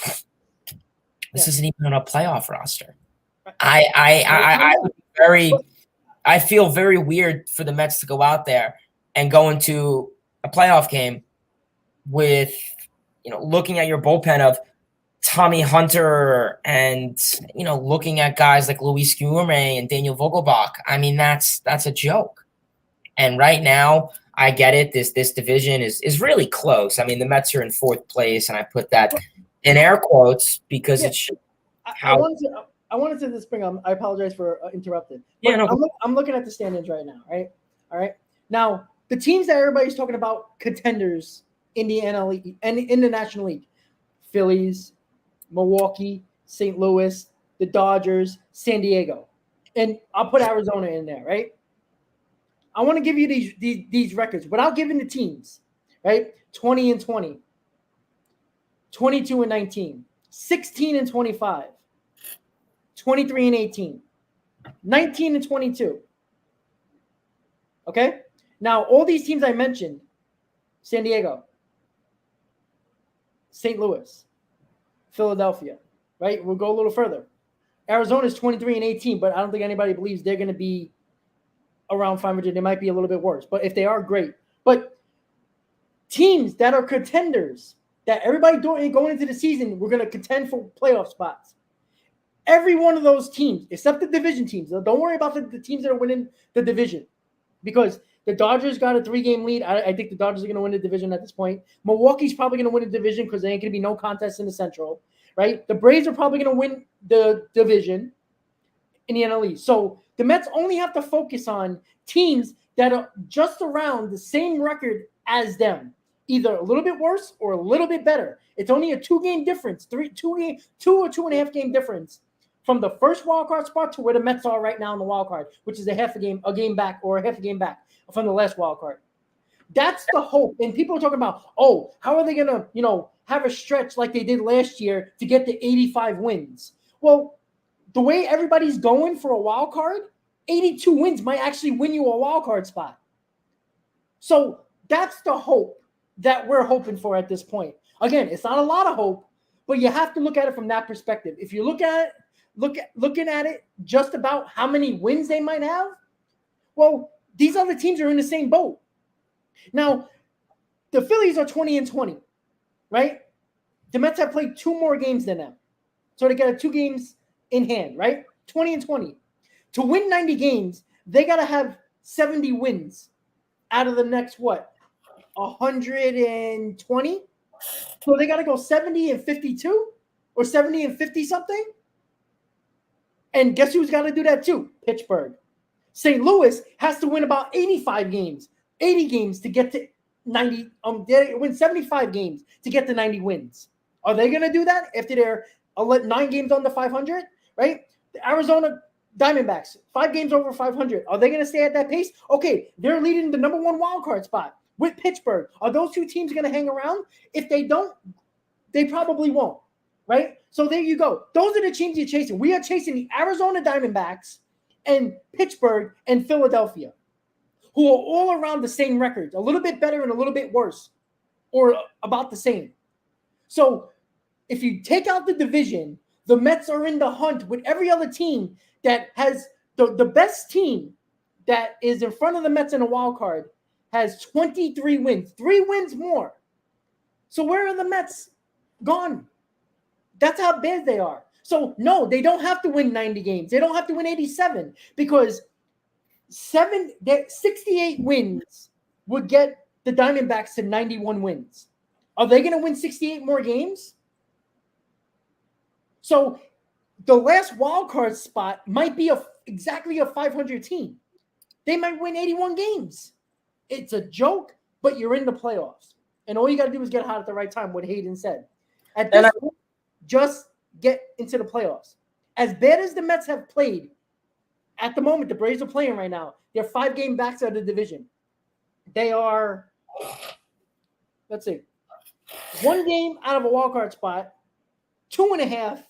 this isn't even a playoff roster. I feel very weird for the Mets to go out there and go into a playoff game with, looking at your bullpen of Tommy Hunter and, looking at guys like Luis Guillorme and Daniel Vogelbach. I mean, that's a joke. And right now, I get it. This division is really close. I mean, the Mets are in 4th place, and I put that in air quotes because it's how I wanted to this bring up. I apologize for interrupting. Yeah, no. I'm looking at the standings right now, right? All right. Now, the teams that everybody's talking about contenders in the NL and in the National League: Phillies, Milwaukee, St. Louis, the Dodgers, San Diego, and I'll put Arizona in there, right? I want to give you these records without giving the teams, right? 20-20, 22-19, 16-25, 23-18, 19-22. Okay? Now, all these teams I mentioned, San Diego, St. Louis, Philadelphia, right? We'll go a little further. Arizona's 23-18, but I don't think anybody believes they're going to be around 500. They might be a little bit worse, but if they are, great. But teams that are contenders, that everybody going into the season, we're going to contend for playoff spots. Every one of those teams, except the division teams. Don't worry about the teams that are winning the division, because the Dodgers got a 3-game lead. I think the Dodgers are going to win the division at this point. Milwaukee's probably going to win the division because there ain't going to be no contest in the Central, right? The Braves are probably going to win the division in the NL East. So The Mets only have to focus on teams that are just around the same record as them, either a little bit worse or a little bit better. It's only a 2-game difference, 2 or 2.5 game difference from the first wild card spot to where the Mets are right now in the wild card, which is a game back from the last wild card. That's the hope. And people are talking about, oh, how are they going to, have a stretch like they did last year to get to 85 wins? Well, the way everybody's going for a wild card, 82 wins might actually win you a wild card spot. So that's the hope that we're hoping for at this point. Again, it's not a lot of hope, but you have to look at it from that perspective. If you looking at it just about how many wins they might have, well, these other teams are in the same boat. Now, the Phillies are 20-20, right? The Mets have played 2 more games than them. So they got 2 games in hand, right? 20-20. To win 90 games, they got to have 70 wins out of the next, 120? So they got to go 70-52 or 70-50 something? And guess who's got to do that too? Pittsburgh. St. Louis has to win about 85 games, 80 games to get to 90. They win 75 games to get to 90 wins. Are they going to do that after they're 9 games under 500? Right? The Arizona Diamondbacks, 5 games over 500. Are they going to stay at that pace? Okay, they're leading the number 1 wild card spot with Pittsburgh. Are those 2 teams going to hang around? If they don't, they probably won't. Right? So there you go. Those are the teams you're chasing. We are chasing the Arizona Diamondbacks and Pittsburgh and Philadelphia, who are all around the same records, a little bit better and a little bit worse, or about the same. So if you take out the division, the Mets are in the hunt with every other team that has the best team that is in front of the Mets in a wild card has 23 wins, 3 wins more. So where are the Mets gone? That's how bad they are. So no, they don't have to win 90 games. They don't have to win 87 because 68 wins would get the Diamondbacks to 91 wins. Are they going to win 68 more games? So the last wild card spot might be exactly a 500 team. They might win 81 games. It's a joke, but you're in the playoffs. And all you got to do is get hot at the right time, what Hayden said. At this point, just get into the playoffs. As bad as the Mets have played, at the moment, the Braves are playing right now. They're 5 game backs out of the division. They are, 1 game out of a wild card spot, 2.5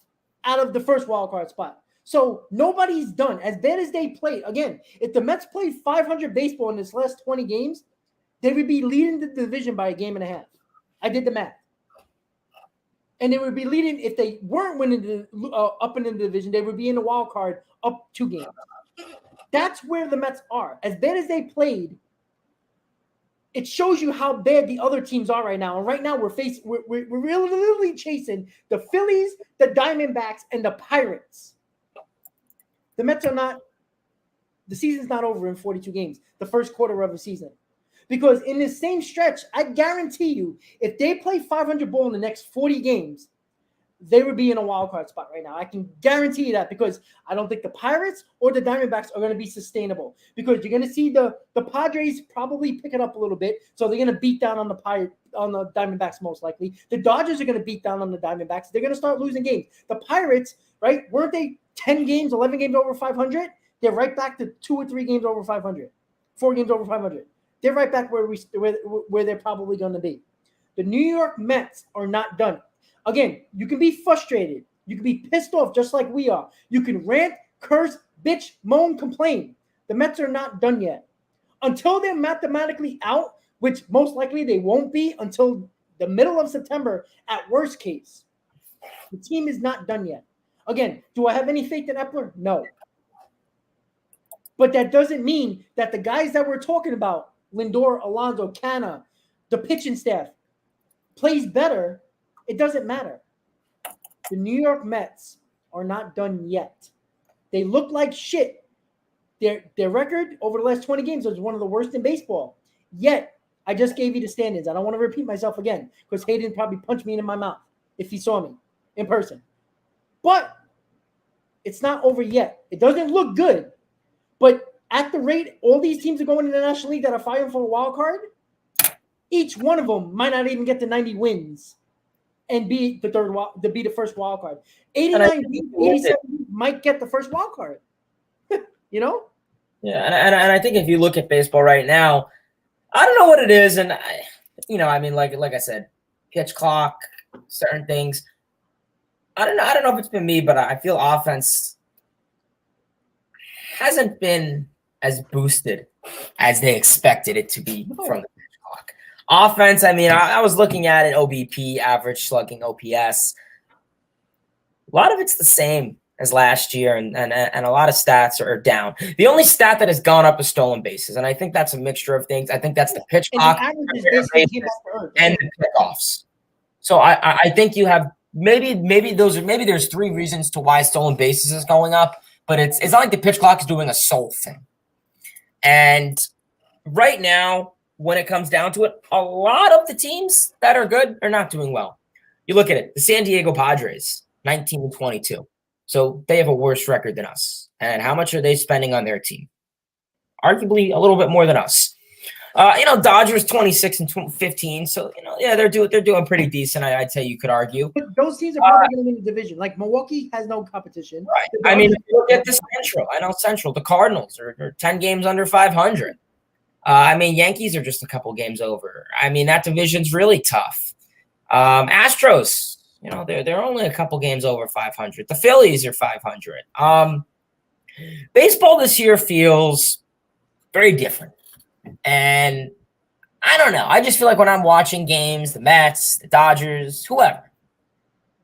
out of the first wild card spot. So nobody's done. As bad as they played, again, if the Mets played 500 baseball in this last 20 games, they would be leading the division by 1.5 games. I did the math. And they would be leading, if they weren't winning up in the division, they would be in the wild card up 2 games. That's where the Mets are. As bad as they played, it shows you how bad the other teams are right now. And right now we're literally chasing the Phillies, the Diamondbacks, and the Pirates. The Mets are not, the season's not over in 42 games, the first quarter of the season. Because in this same stretch, I guarantee you, if they play 500 ball in the next 40 games, they would be in a wild card spot right now. I can guarantee you that because I don't think the Pirates or the Diamondbacks are going to be sustainable. Because you're going to see the Padres probably pick it up a little bit, so they're going to beat down on the Diamondbacks most likely. The Dodgers are going to beat down on the Diamondbacks. They're going to start losing games. The Pirates, right? Weren't they 10 games, 11 games over 500? They're right back to 2 or 3 games over 500, 4 games over 500. They're right back where they're probably going to be. The New York Mets are not done. Again, you can be frustrated. You can be pissed off just like we are. You can rant, curse, bitch, moan, complain. The Mets are not done yet. Until they're mathematically out, which most likely they won't be until the middle of September at worst case. The team is not done yet. Again, do I have any faith in Epler? No. But that doesn't mean that the guys that we're talking about, Lindor, Alonso, Canna, the pitching staff, plays better. It doesn't matter. The New York Mets are not done yet. They look like shit. Their record over the last 20 games was one of the worst in baseball. Yet, I just gave you the standings. I don't want to repeat myself again because Hayden probably punched me in my mouth if he saw me in person. But it's not over yet. It doesn't look good. But at the rate all these teams are going in the National League that are fighting for a wild card, each one of them might not even get to 90 wins and be the first wild card. 89 wins, 87 might get the first wild card. You know? Yeah, and I think if you look at baseball right now, I don't know what it is, and like I said, pitch clock, certain things. I don't know if it's been me, but I feel offense hasn't been as boosted as they expected it to be from the pitch clock. Offense, I was looking at it, OBP, average slugging, OPS. A lot of it's the same as last year, and a lot of stats are down. The only stat that has gone up is stolen bases, and I think that's a mixture of things. I think that's the pitch clock and the pickoffs. So I think you have maybe there's three reasons to why stolen bases is going up, but it's not like the pitch clock is doing a sole thing. And right now, when it comes down to it, a lot of the teams that are good are not doing well. You look at it, the San Diego Padres, 19-22. So they have a worse record than us. And how much are they spending on their team? Arguably a little bit more than us. Dodgers 26-15. So they're doing pretty decent. I'd say you could argue. But those teams are probably going to win the division. Like Milwaukee has no competition. Right. If you look at the Central, I know Central. The Cardinals are 10 games under 500. Yankees are just a couple games over. That division's really tough. Astros. They're only a couple games over 500. The Phillies are 500. Baseball this year feels very different. And I don't know. I just feel like when I'm watching games, the Mets, the Dodgers, whoever,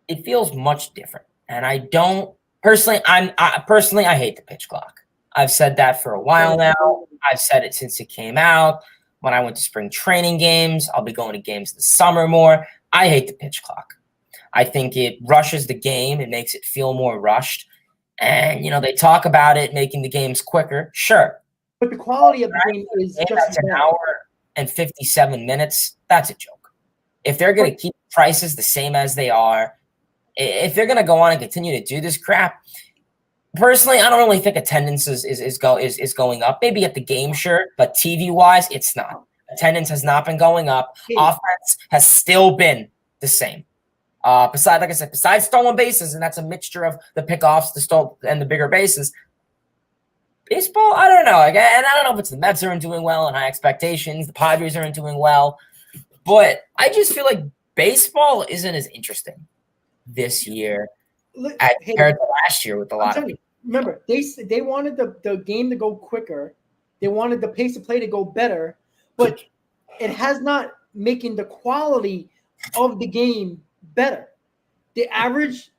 it feels much different. And I don't personally, I hate the pitch clock. I've said that for a while now. I've said it since it came out. When I went to spring training games, I'll be going to games this summer more. I hate the pitch clock. I think it rushes the game. It makes it feel more rushed. And, they talk about it making the games quicker. Sure. But the quality of the game is just an hour and 57 minutes. That's a joke. If they're going to keep prices the same as they are, if they're going to go on and continue to do this crap, personally, I don't really think attendance is going up. Maybe at the game, sure, but TV-wise, it's not. Attendance has not been going up. Offense has still been the same. Besides stolen bases, and that's a mixture of the pickoffs, and the bigger bases. Baseball, I don't know. And I don't know if it's the Mets aren't doing well and high expectations. The Padres aren't doing well. But I just feel like baseball isn't as interesting this year compared to last year with a lot of people. Remember, they wanted the game to go quicker. They wanted the pace of play to go better. But it has not making the quality of the game better. The average,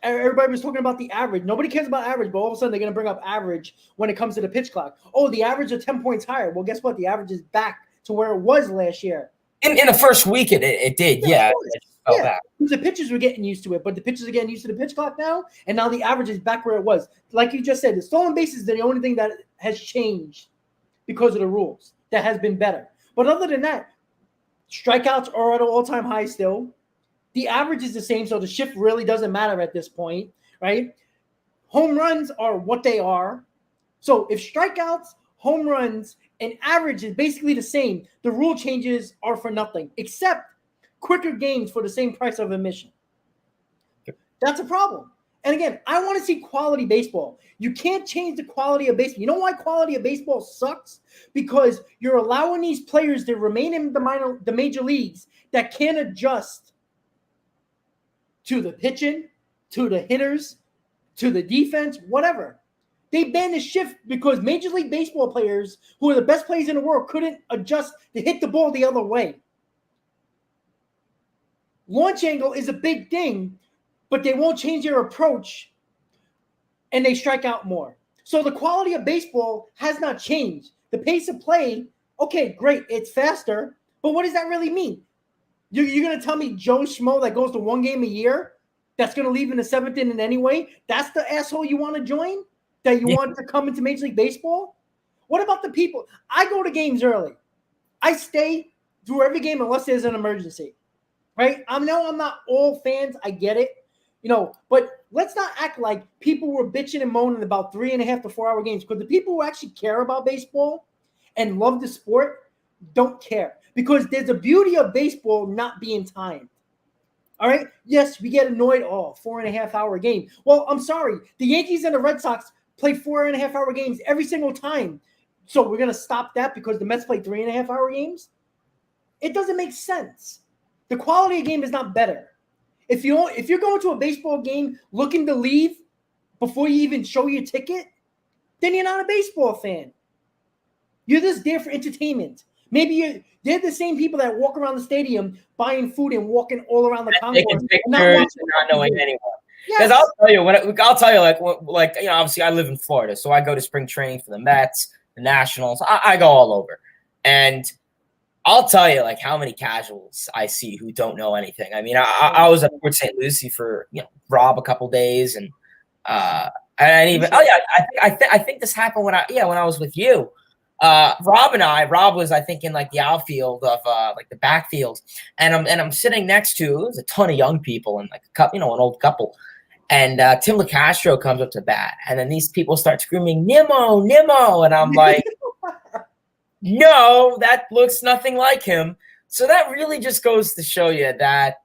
everybody was talking about the average. Nobody cares about average, but all of a sudden they're going to bring up average when it comes to the pitch clock. Oh, the average are 10 points higher. Well, guess what? The average is back to where it was last year. In the first week, it did, yeah. The pitchers were getting used to it, but the pitchers are getting used to the pitch clock now, and now the average is back where it was. Like you just said, the stolen bases are the only thing that has changed because of the rules. That has been better. But other than that, strikeouts are at an all-time high still. The average is the same, so the shift really doesn't matter at this point, right? Home runs are what they are. So if strikeouts, home runs, and average is basically the same, the rule changes are for nothing, except quicker games for the same price of admission. That's a problem. And again, I want to see quality baseball. You can't change the quality of baseball. You know why quality of baseball sucks? Because you're allowing these players to remain in the major leagues that can't adjust to the pitching, to the hitters, to the defense, whatever. They banned the shift because Major League Baseball players, who are the best players in the world, couldn't adjust to hit the ball the other way. Launch angle is a big thing, but they won't change their approach, and they strike out more. So the quality of baseball has not changed. The pace of play, okay, great, it's faster, but what does that really mean? You're going to tell me Joe Schmo that goes to one game a year that's going to leave in the seventh inning anyway? That's the asshole you want to join? That you want to come into Major League Baseball? What about the people? I go to games early. I stay through every game unless there's an emergency, right? I know I'm not all fans. I get it, but let's not act like people were bitching and moaning about 3.5 to 4 hour games, because the people who actually care about baseball and love the sport don't care, because there's a beauty of baseball not being timed. All right. Yes, we get annoyed. 4.5 hour game. Well, I'm sorry. The Yankees and the Red Sox play 4.5 hour games every single time. So we're going to stop that because the Mets play 3.5 hour games? It doesn't make sense. The quality of game is not better. If you're going to a baseball game looking to leave before you even show your ticket, then you're not a baseball fan. You're just there for entertainment. Maybe they're the same people that walk around the stadium buying food and walking all around the concourse, taking pictures and not knowing anyone. Because I'll tell you, like obviously I live in Florida, so I go to spring training for the Mets, the Nationals. I go all over, and I'll tell you like how many casuals I see who don't know anything. I mean, I was at Port St. Lucie for Rob a couple days, and even I think this happened when I was with you. Rob was, I think, in like the outfield of like the backfield, and I'm sitting next to there's a ton of young people and like a couple, an old couple, and Tim LeCastro comes up to bat, and then these people start screaming Nimmo, Nimmo, and I'm like, no, that looks nothing like him. So that really just goes to show you that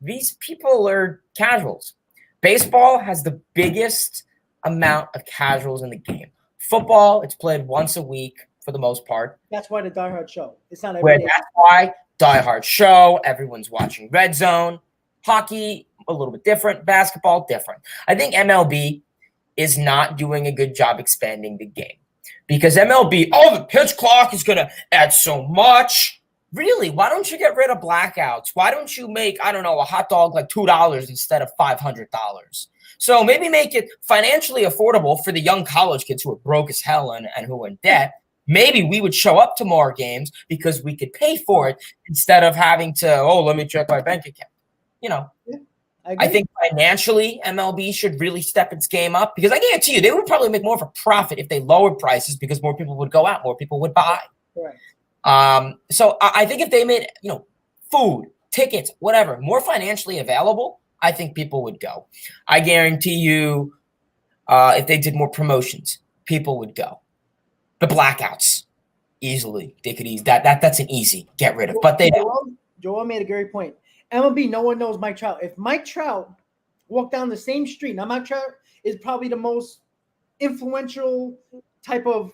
these people are casuals. Baseball has the biggest amount of casuals in the game. Football, it's played once a week for the most part. That's why the diehard show. It's not every day. That's why diehard show. Everyone's watching Red Zone. Hockey, a little bit different. Basketball, different. I think MLB is not doing a good job expanding the game. Because MLB, the pitch clock is going to add so much. Really? Why don't you get rid of blackouts? Why don't you make, I don't know, a hot dog like $2 instead of $500? So maybe make it financially affordable for the young college kids who are broke as hell and who are in debt. Maybe we would show up to more games because we could pay for it instead of having to, let me check my bank account. Yeah, I think financially MLB should really step its game up, because I guarantee you they would probably make more of a profit if they lowered prices, because more people would go out, more people would buy. Right. So I think if they made, food, tickets, whatever, more financially available, I think people would go. I guarantee you, if they did more promotions, people would go. The blackouts, easily, they could ease that. That's an easy get rid of. But they don't. Joel made a great point. MLB, no one knows Mike Trout. If Mike Trout walked down the same street, now Mike Trout is probably the most influential type of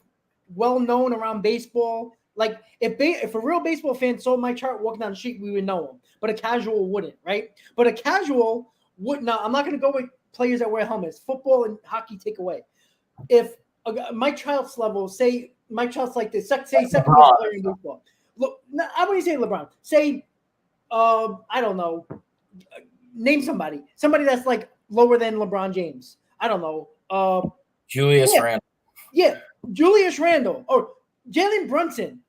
well-known around baseball. Like if a real baseball fan saw Mike Trout walking down the street, we would know him. But a casual wouldn't, right? But a casual would not. I'm not going to go with players that wear helmets. Football and hockey take away. If Mike Trout's level, say Mike Trout's like this, say second best player in baseball. Look, I wouldn't say LeBron. Say, I don't know. Name somebody that's like lower than LeBron James. I don't know. Julius Randle. Yeah, Julius Randle or Jalen Brunson.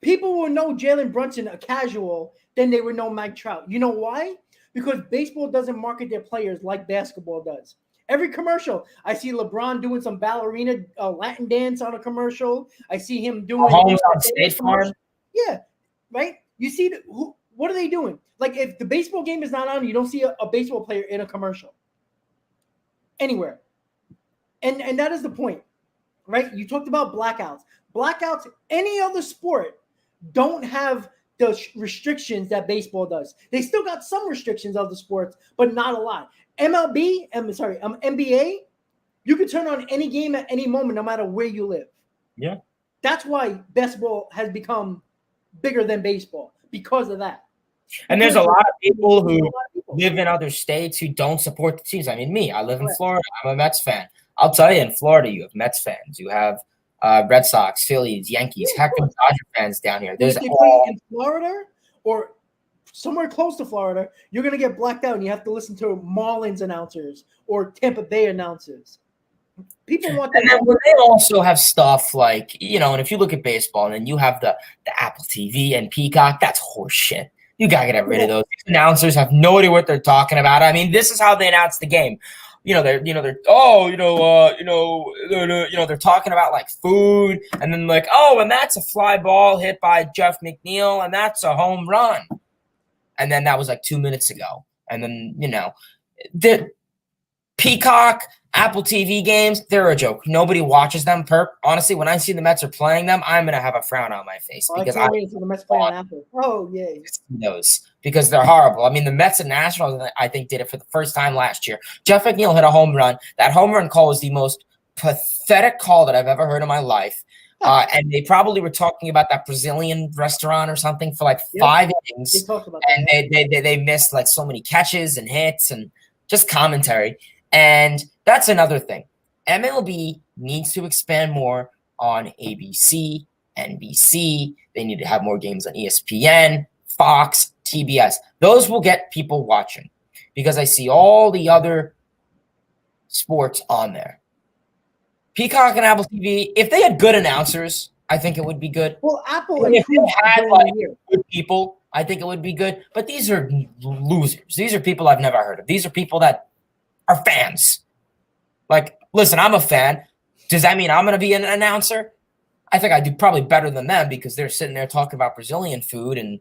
People will know Jalen Brunson, a casual, than they would know Mike Trout. You know why? Because baseball doesn't market their players like basketball does. Every commercial, I see LeBron doing some ballerina Latin dance on a commercial. I see him doing homes on State Farm. Yeah, right. You see what are they doing? Like if the baseball game is not on, you don't see a baseball player in a commercial anywhere. And that is the point, right? You talked about blackouts. Blackouts, any other sport don't have the restrictions that baseball does. They still got some restrictions of the sports, but not a lot. NBA, you can turn on any game at any moment, no matter where you live. Yeah. That's why basketball has become bigger than baseball, because of that. And there's a lot of people who live in other states who don't support the teams. I mean, me, I live in Florida. I'm a Mets fan. I'll tell you, in Florida, you have Mets fans. You have Red Sox, Phillies, Yankees. Heck, there's Dodger fans down here. There's if they play in Florida or somewhere close to Florida, you're going to get blacked out and you have to listen to Marlins announcers or Tampa Bay announcers. People want that. And then they also have stuff like, and if you look at baseball and then you have the Apple TV and Peacock, that's horse shit. You got to get rid of those. These announcers have no idea what they're talking about. I mean, this is how they announce the game. They're talking about like food, and then like, and that's a fly ball hit by Jeff McNeil, and that's a home run. And then that was like 2 minutes ago. And then, the Peacock, Apple TV games, they're a joke. Nobody watches them. Honestly, when I see the Mets are playing them, I'm going to have a frown on my face because I can't wait until the Mets play on Apple. Oh, yay. Those because they're horrible. I mean, the Mets and Nationals, I think, did it for the first time last year. Jeff McNeil hit a home run. That home run call was the most pathetic call that I've ever heard in my life. And they probably were talking about that Brazilian restaurant or something for like 5 innings. They talked about and they missed like so many catches and hits and just commentary. And that's another thing. MLB needs to expand more on ABC, NBC. They need to have more games on ESPN, Fox, TBS. Those will get people watching because I see all the other sports on there. Peacock and Apple TV, if they had good announcers, I think it would be good. Well, Apple if they had like good people, I think it would be good. But these are losers. These are people I've never heard of. These are people that are fans. Like, listen, I'm a fan. Does that mean I'm going to be an announcer? I think I do probably better than them because they're sitting there talking about Brazilian food and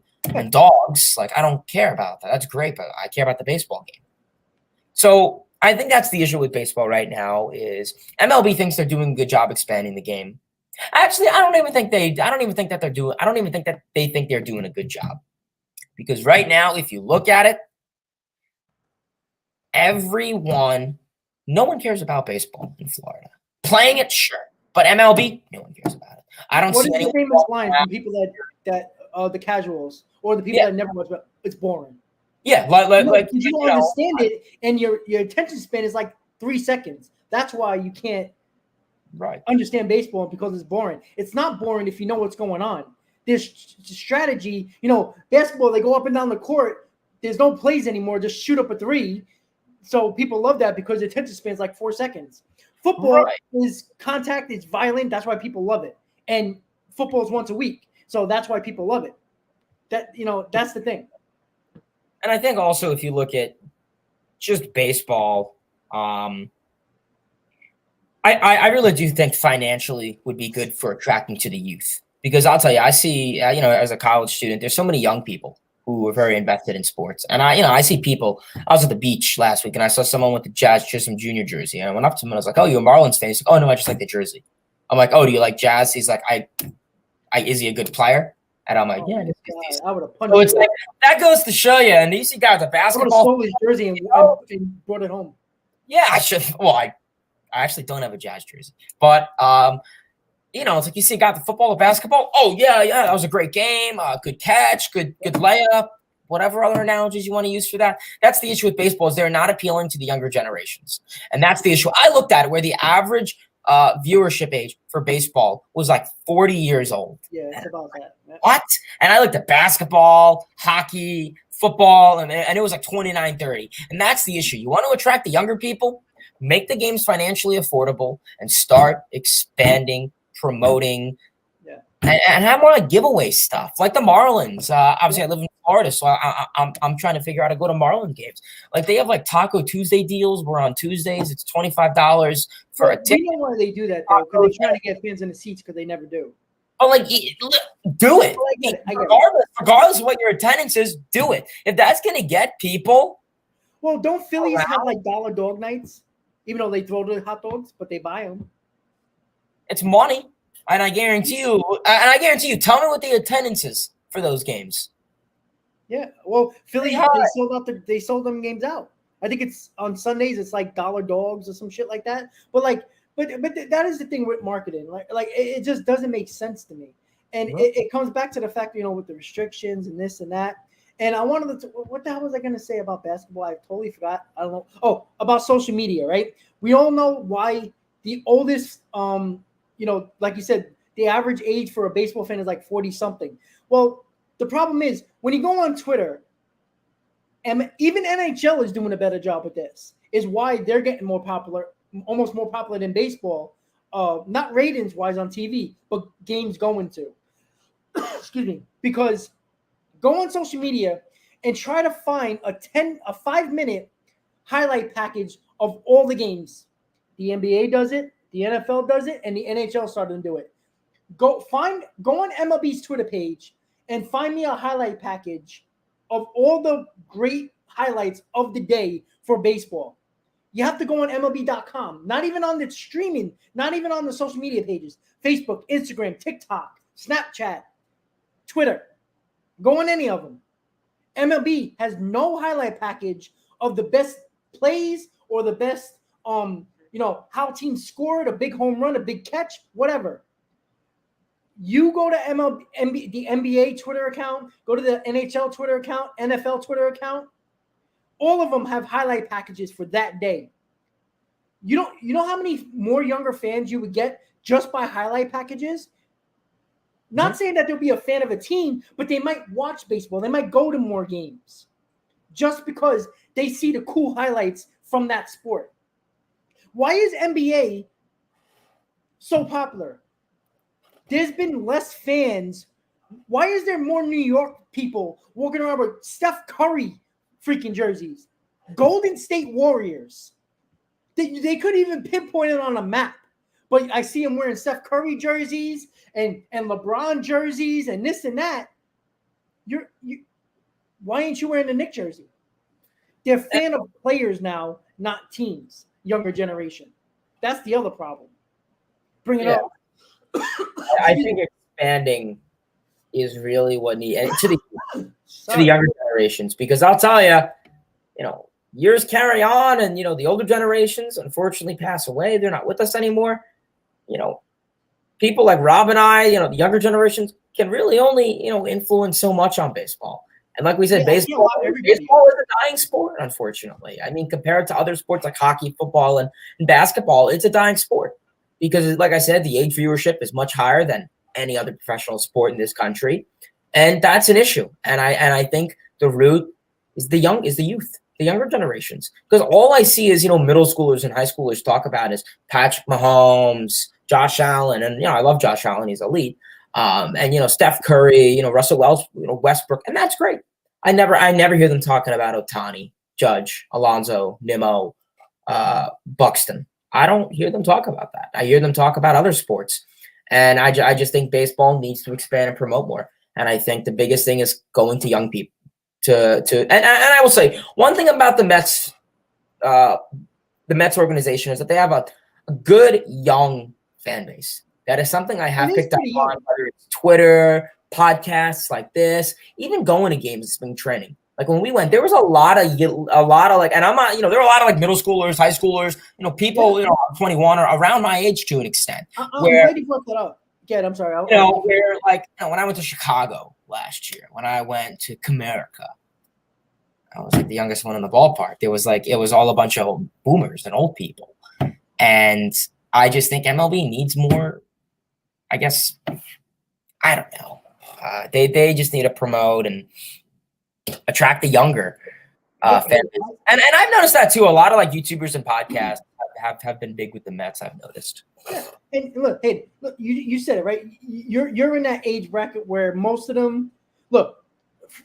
dogs. Like, I don't care about that. That's great, but I care about the baseball game. So I think that's the issue with baseball right now is MLB thinks they're doing a good job expanding the game. Actually, I don't even think that they think they're doing a good job. Because right now, if you look at it, no one cares about baseball in Florida. Playing it, sure. But MLB, no one cares about it. I don't see any famous line from people that the casuals or the people that never watch, but it's boring. Yeah, you don't understand it, and your attention span is like 3 seconds. That's why you can't understand baseball because it's boring. It's not boring if you know what's going on. There's strategy. Basketball, they go up and down the court. There's no plays anymore. Just shoot up a three. So people love that because the attention span is like 4 seconds. Football is contact. It's violent. That's why people love it. And football is once a week. So that's why people love it. That's the thing. And I think also if you look at just baseball, I really do think financially would be good for attracting to the youth. Because I'll tell you, I see, as a college student, there's so many young people who are very invested in sports. And I see people. I was at the beach last week and I saw someone with the Jazz Chisholm Jr. jersey. And I went up to him and I was like, "Oh, you a Marlins fan?" He's like, "Oh, no, I just like the jersey." I'm like, "Oh, do you like Jazz?" He's like, is he a good player?" And I'm like, "Yeah." I would have punched. So it's like that goes to show you. And you see guys with basketball. I would have stole his jersey and brought it home. Yeah, I should. Well, I actually don't have a Jazz jersey, but it's like you see, got the football or basketball. Oh yeah, that was a great game. Good catch, good layup. Whatever other analogies you want to use for that. That's the issue with baseball is they're not appealing to the younger generations, and that's the issue. I looked at it where the average viewership age for baseball was like 40 years old. Yeah, it's about that. What? And I looked at basketball, hockey, football, and it was like 29, 30. And that's the issue. You want to attract the younger people, make the games financially affordable, and start expanding, promoting, and have more like giveaway stuff, like the Marlins. Obviously, I live in Florida, so I'm trying to figure out how to go to Marlins games. Like they have like Taco Tuesday deals where on Tuesdays it's $25 for a ticket. You know why they do that though? Because they're trying to get fans in the seats because they never do. Oh, like do it. Regardless of what your attendance is, do it. If that's gonna get people. Well, don't Phillies have like dollar dog nights? Even though they throw the hot dogs, but they buy them. It's money. And I guarantee you, tell me what the attendance is for those games. Yeah. Well, Philly, they sold them games out. I think it's on Sundays, it's like dollar dogs or some shit like that. But that is the thing with marketing. Like it just doesn't make sense to me. And it comes back to the fact, with the restrictions and this and that. And I wanted to, what the hell was I going to say about basketball? I totally forgot. I don't know. Oh, about social media, right? We all know why the oldest, like you said, the average age for a baseball fan is like 40 something. Well, the problem is when you go on Twitter, and even NHL is doing a better job with this, is why they're getting more popular, almost more popular than baseball. Not ratings wise on TV, but games going to. Excuse me. Because go on social media and try to find a 5-minute highlight package of all the games. The NBA does it, the NFL does it, and the NHL started to do it. Go on MLB's Twitter page and find me a highlight package of all the great highlights of the day for baseball. You have to go on MLB.com, not even on the streaming, not even on the social media pages, Facebook, Instagram, TikTok, Snapchat, Twitter. Go on any of them. MLB has no highlight package of the best plays or the best, how teams scored, a big home run, a big catch, whatever. You go to the NBA Twitter account, go to the NHL Twitter account, NFL Twitter account. All of them have highlight packages for that day. You know how many more younger fans you would get just by highlight packages? Not saying that they'll be a fan of a team, but they might watch baseball. They might go to more games just because they see the cool highlights from that sport. Why is NBA so popular? There's been less fans. Why is there more New York people walking around with Steph Curry freaking jerseys? Golden State Warriors. They couldn't even pinpoint it on a map. But I see them wearing Steph Curry jerseys and LeBron jerseys and this and that. Why ain't you wearing the Knicks jersey? They're fan of players now, not teams. Younger generation. That's the other problem. Bring it up. I think expanding is really what needs to the younger generations, because I'll tell you, years carry on, and the older generations unfortunately pass away. They're not with us anymore. People like Rob and I, the younger generations can really only influence so much on baseball. And like we said, baseball is a dying sport, unfortunately. I mean, compared to other sports like hockey, football, and basketball, it's a dying sport. Because, like I said, the age viewership is much higher than any other professional sport in this country, and that's an issue. And I think the root is the youth, the younger generations. Because all I see is middle schoolers and high schoolers talk about is Patrick Mahomes, Josh Allen, and I love Josh Allen, he's elite. And Steph Curry, Russell Wells, Westbrook, and that's great. I never hear them talking about Ohtani, Judge, Alonso, Nimmo, Buxton. I don't hear them talk about that. I hear them talk about other sports. And I just think baseball needs to expand and promote more. And I think the biggest thing is going to young people. And I will say, one thing about the Mets organization is that they have a good young fan base. That is something I have picked up on, whether it's Twitter, podcasts like this, even going to games, spring training. Like when we went, there was a lot of and I'm not, there were a lot of like middle schoolers, high schoolers, people, 21 or around my age to an extent. I'm ready to flip that up. Again, I'm sorry. Where when I went to Chicago last year, when I went to Comerica, I was like the youngest one in the ballpark. It was all a bunch of boomers and old people. And I just think MLB needs more, I guess, I don't know. They just need to promote and attract the younger fan base. And I've noticed that too. A lot of like YouTubers and podcasts have been big with the Mets, I've noticed. Yeah. And look, you said it, right? You're in that age bracket where most of them, look,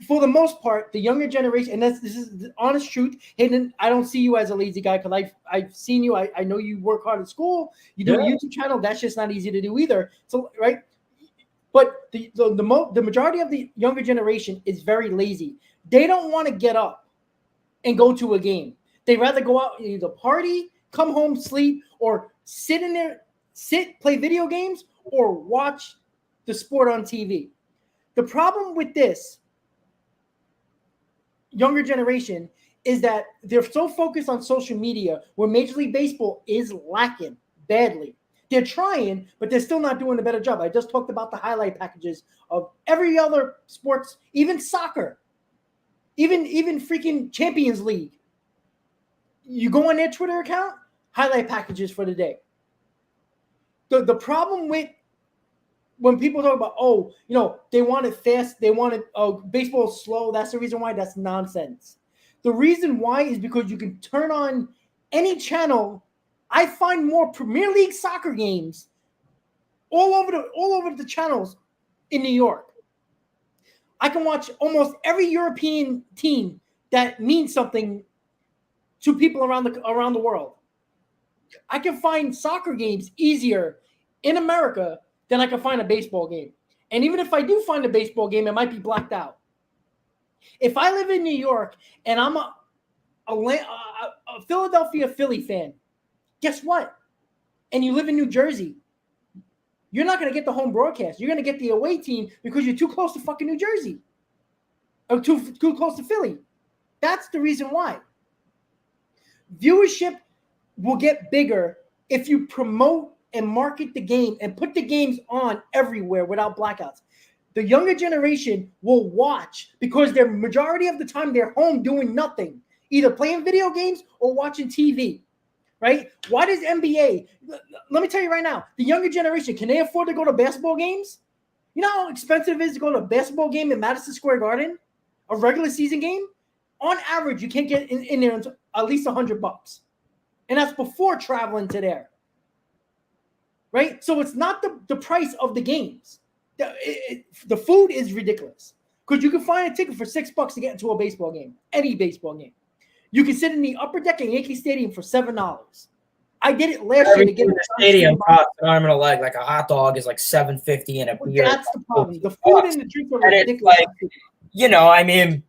for the most part, the younger generation, and this is the honest truth. Hayden, I don't see you as a lazy guy because I've seen you. I know you work hard at school. You do a YouTube channel. That's just not easy to do either. So, right? But the majority of the younger generation is very lazy. They don't want to get up and go to a game. They'd rather go out, either party, come home, sleep, or play video games, or watch the sport on TV. The problem with this younger generation is that they're so focused on social media where Major League Baseball is lacking badly. They're trying, but they're still not doing a better job. I just talked about the highlight packages of every other sports, even soccer, even freaking Champions League. You go on their Twitter account, highlight packages for the day. The problem with when people talk about, they want it fast, they want it, baseball slow, that's the reason why. That's nonsense. The reason why is because you can turn on any channel. I find more Premier League soccer games all over the channels in New York. I can watch almost every European team that means something to people around the world. I can find soccer games easier in America than I can find a baseball game. And even if I do find a baseball game, it might be blacked out. If I live in New York and a Philadelphia Philly fan, guess what? And you live in New Jersey, you're not going to get the home broadcast. You're going to get the away team because you're too close to fucking New Jersey or too close to Philly. That's the reason why. Viewership will get bigger if you promote and market the game and put the games on everywhere without blackouts. The younger generation will watch because they're majority of the time they're home doing nothing, either playing video games or watching TV, right? Why does NBA, let me tell you right now, the younger generation, can they afford to go to basketball games? You know how expensive it is to go to a basketball game in Madison Square Garden, a regular season game? On average, you can't get in there until at least $100. And that's before traveling to there, right? So it's not the price of the games. The food is ridiculous because you can find a ticket for $6 to get into a baseball game, any baseball game. You can sit in the upper deck at Yankee Stadium for $7. I did it last year to get in the stadium. Costs an arm and a leg. Like a hot dog is like $7.50 and a beer. That's the problem. The food and the drinks are ridiculous. I mean,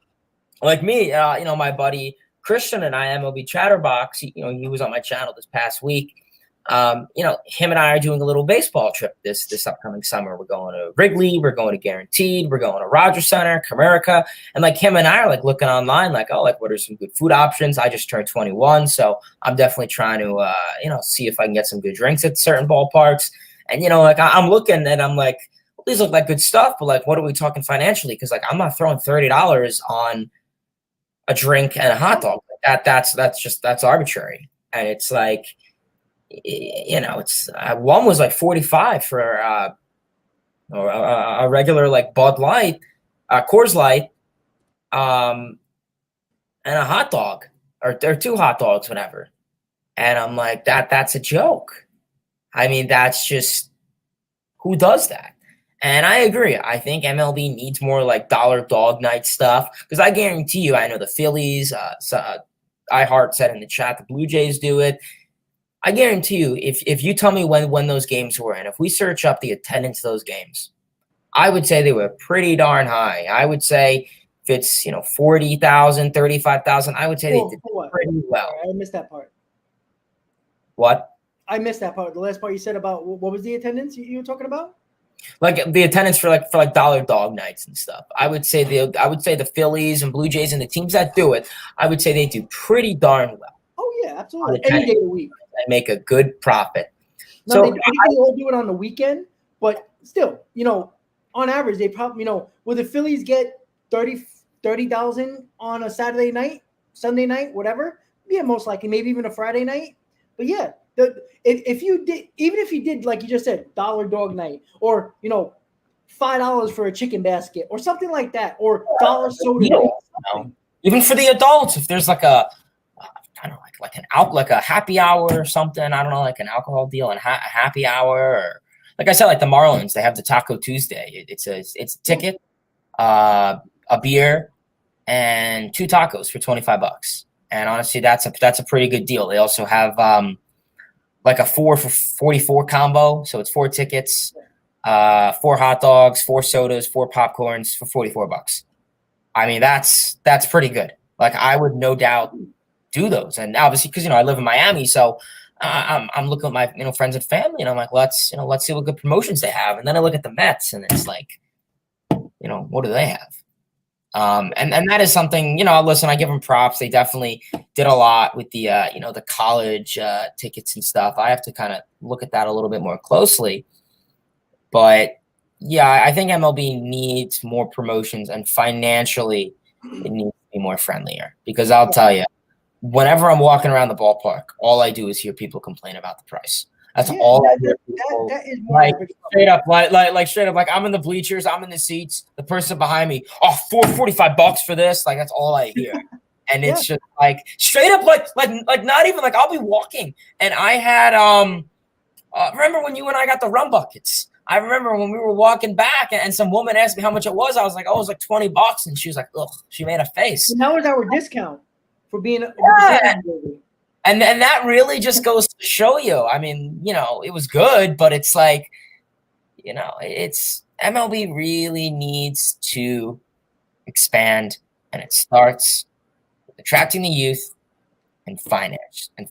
like me, my buddy Christian and I, MLB Chatterbox. He was on my channel this past week. Him and I are doing a little baseball trip this upcoming summer. We're going to Wrigley, we're going to Guaranteed, we're going to Rogers Center, Comerica, and like him and I are like looking online, like, oh, like what are some good food options? I just turned 21, so I'm definitely trying to see if I can get some good drinks at certain ballparks. And I'm looking and I'm like, well, these look like good stuff, but like, what are we talking financially? Because like I'm not throwing $30 on a drink and a hot dog. That's arbitrary, and it's like. It's one was like 45 for a regular like Bud Light, Coors Light, and a hot dog or two hot dogs, whatever. And I'm like, that's a joke. I mean, that's just who does that? And I agree. I think MLB needs more like dollar dog night stuff because I guarantee you, I know the Phillies, iHeart said in the chat, the Blue Jays do it. I guarantee you, if you tell me when those games were, and if we search up the attendance of those games, I would say they were pretty darn high. I would say if it's 40,000, 35,000, I would say they did pretty well. I missed that part. What? I missed that part. The last part you said about what was the attendance you were talking about? Like the attendance for dollar dog nights and stuff. I would say the Phillies and Blue Jays and the teams that do it, I would say they do pretty darn well. Oh yeah, absolutely. Any day of the week. And make a good profit. No, so they all do it on the weekend, but still, on average, they probably, will the Phillies get 30,000 on a Saturday night, Sunday night, whatever? Yeah, most likely, maybe even a Friday night. But yeah, if you did like you just said, dollar dog night, or $5 for a chicken basket, or something like that, or dollar soda. Even for the adults, if there's like a I don't know, like a happy hour or something. I don't know, like an alcohol deal and a happy hour, or like I said, like the Marlins, they have the Taco Tuesday. It's a ticket, a beer, and 2 tacos for $25. And honestly, that's a pretty good deal. They also have like a 4 for 44 combo, so it's 4 tickets, 4 hot dogs, 4 sodas, 4 popcorns for $44. I mean, that's pretty good. Like I would no doubt do those, and obviously because I live in Miami, so I'm looking at my friends and family, and I'm like, let's see what good promotions they have. And then I look at the Mets, and it's like, what do they have? And that is something, listen, I give them props. They definitely did a lot with the the college tickets and stuff. I have to kind of look at that a little bit more closely, but yeah, I think MLB needs more promotions, and financially it needs to be more friendlier, because I'll tell you, whenever I'm walking around the ballpark, all I do is hear people complain about the price. That's all I hear. That is like straight up, like straight up, like I'm in the bleachers, I'm in the seats, the person behind me, $45 for this. Like that's all I hear. And it's just like straight up, like not even like I'll be walking. And I had remember when you and I got the rum buckets? I remember when we were walking back and some woman asked me how much it was. I was like, oh, it was like $20. And she was like, ugh, she made a face. And that was our discount for being and that really just goes to show you. I mean, it was good, but it's like, it's MLB really needs to expand, and it starts with attracting the youth finances. I'm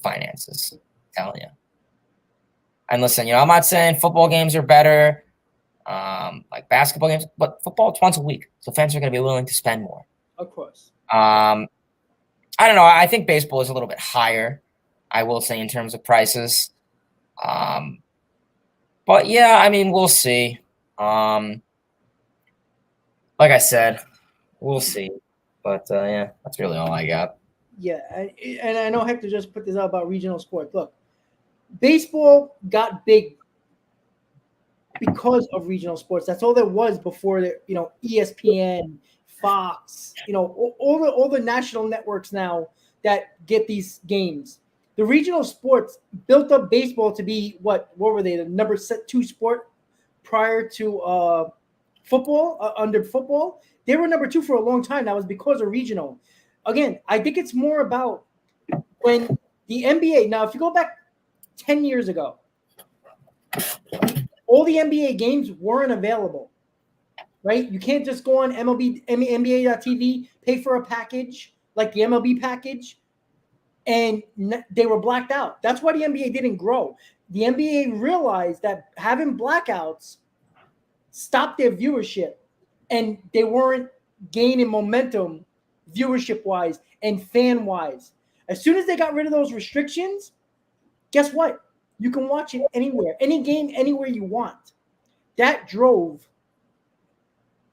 telling you. And listen, I'm not saying football games are better, like basketball games, but football, it's once a week. So fans are going to be willing to spend more. Of course. I don't know. I think baseball is a little bit higher, I will say, in terms of prices. But yeah, I mean, we'll see. Like I said, we'll see. But yeah, that's really all I got. Yeah, and I know Hector just put this out about regional sports. Look, baseball got big because of regional sports. That's all there was before the, ESPN, Fox, all the national networks now that get these games. The regional sports built up baseball to be what were they? The number 2 sport prior to football, under football. They were number 2 for a long time. That was because of regional. Again, I think it's more about when the NBA. Now, if you go back 10 years ago, all the NBA games weren't available, right? You can't just go on NBA.TV, pay for a package like the MLB package, and they were blacked out. That's why the NBA didn't grow. The NBA realized that having blackouts stopped their viewership, and they weren't gaining momentum viewership-wise and fan-wise. As soon as they got rid of those restrictions, guess what? You can watch it anywhere, any game, anywhere you want. That drove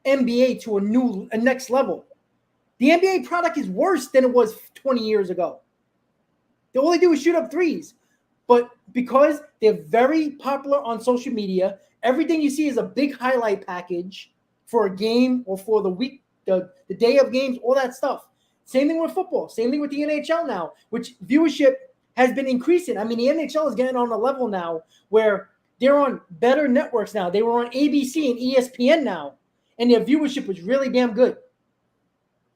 NBA to a next level. The NBA product is worse than it was 20 years ago. All they do is shoot up threes. But because they're very popular on social media, everything you see is a big highlight package for a game or for the week, the day of games, all that stuff. Same thing with football. Same thing with the NHL now, which viewership has been increasing. I mean, the NHL is getting on a level now where they're on better networks now. They were on ABC and ESPN now, and their viewership was really damn good.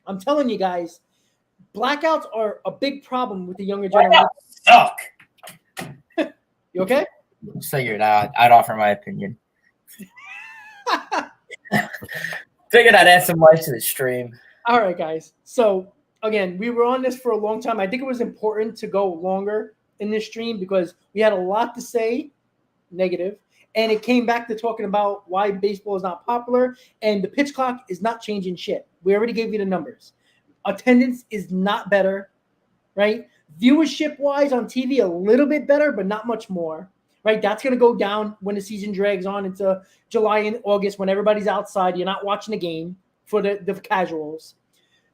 I'm telling you guys, blackouts are a big problem with the younger generation. Suck. You okay? Figured I'd offer my opinion. Figured I'd add some life to the stream. All right, guys. So again, we were on this for a long time. I think it was important to go longer in this stream because we had a lot to say negative, and it came back to talking about why baseball is not popular, and the pitch clock is not changing shit. We already gave you the numbers. Attendance is not better, right? Viewership-wise on TV, a little bit better, but not much more, right? That's going to go down when the season drags on into July and August when everybody's outside. You're not watching the game for the casuals.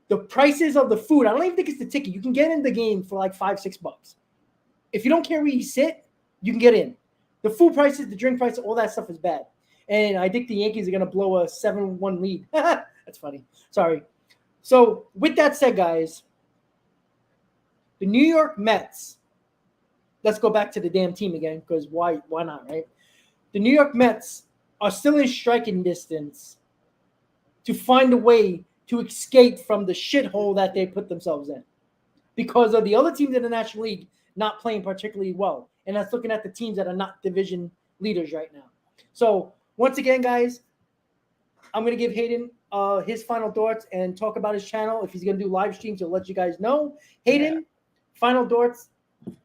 The prices of the food, I don't even think it's the ticket. You can get in the game for like $5-6. If you don't care where you sit, you can get in. The food prices, the drink prices, all that stuff is bad. And I think the Yankees are going to blow a 7-1 lead. That's funny. Sorry. So with that said, guys, the New York Mets, let's go back to the damn team again because why not, right? The New York Mets are still in striking distance to find a way to escape from the shithole that they put themselves in because of the other teams in the National League not playing particularly well. And that's looking at the teams that are not division leaders right now. So once again, guys, I'm going to give Hayden his final thoughts and talk about his channel. If he's going to do live streams, he'll let you guys know. Hayden, final thoughts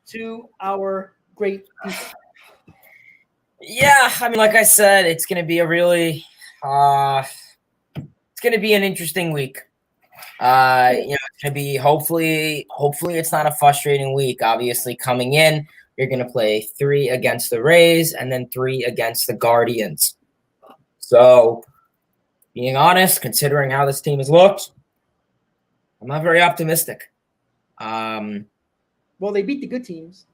to our great people. Yeah, I mean, like I said, it's going to be a really it's going to be an interesting week. It's going to be hopefully it's not a frustrating week. Obviously, coming in, you're going to play 3 against the Rays and then 3 against the Guardians. So, being honest, considering how this team has looked, I'm not very optimistic. Well, they beat the good teams.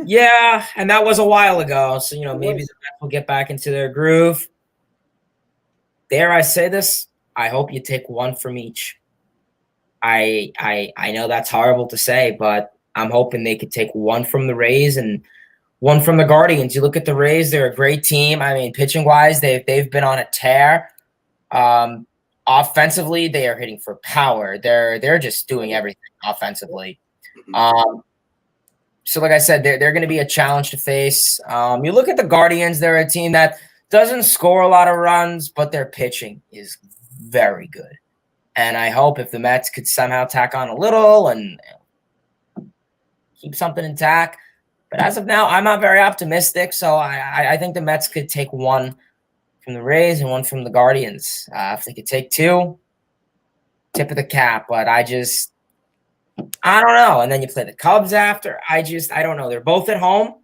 Yeah, and that was a while ago. So, maybe the Mets will get back into their groove. Dare I say this? I hope you take 1 from each. I know that's horrible to say, but I'm hoping they could take 1 from the Rays and 1 from the Guardians. You look at the Rays; they're a great team. I mean, pitching wise, they've been on a tear. Offensively, they are hitting for power. They're just doing everything offensively. So, like I said, they're going to be a challenge to face. You look at the Guardians; they're a team that doesn't score a lot of runs, but their pitching is very good. And I hope if the Mets could somehow tack on a little and keep something intact. But as of now, I'm not very optimistic. So I think the Mets could take one from the Rays and one from the Guardians. If they could take two, tip of the cap. But I don't know. And then you play the Cubs after. I don't know. They're both at home.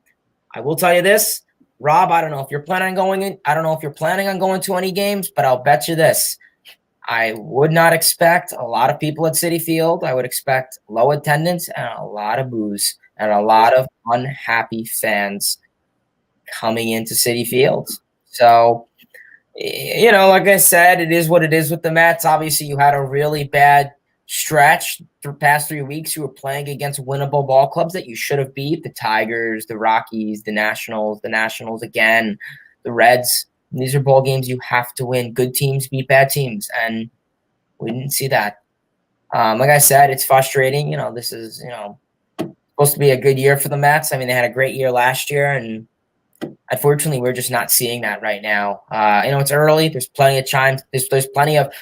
I will tell you this, Rob, I don't know if you're planning on going in. I don't know if you're planning on going to any games, but I'll bet you this. I would not expect a lot of people at Citi Field. I would expect low attendance and a lot of booze and a lot of unhappy fans coming into Citi Field. So, like I said, it is what it is with the Mets. Obviously, you had a really bad stretch the past 3 weeks. You were playing against winnable ball clubs that you should have beat: the Tigers, the Rockies, the Nationals again, the Reds. And these are ball games you have to win. Good teams beat bad teams, and we didn't see that. Like I said, it's frustrating. This is supposed to be a good year for the Mets. I mean, they had a great year last year, and unfortunately, we're just not seeing that right now. It's early. There's plenty of time. There's plenty of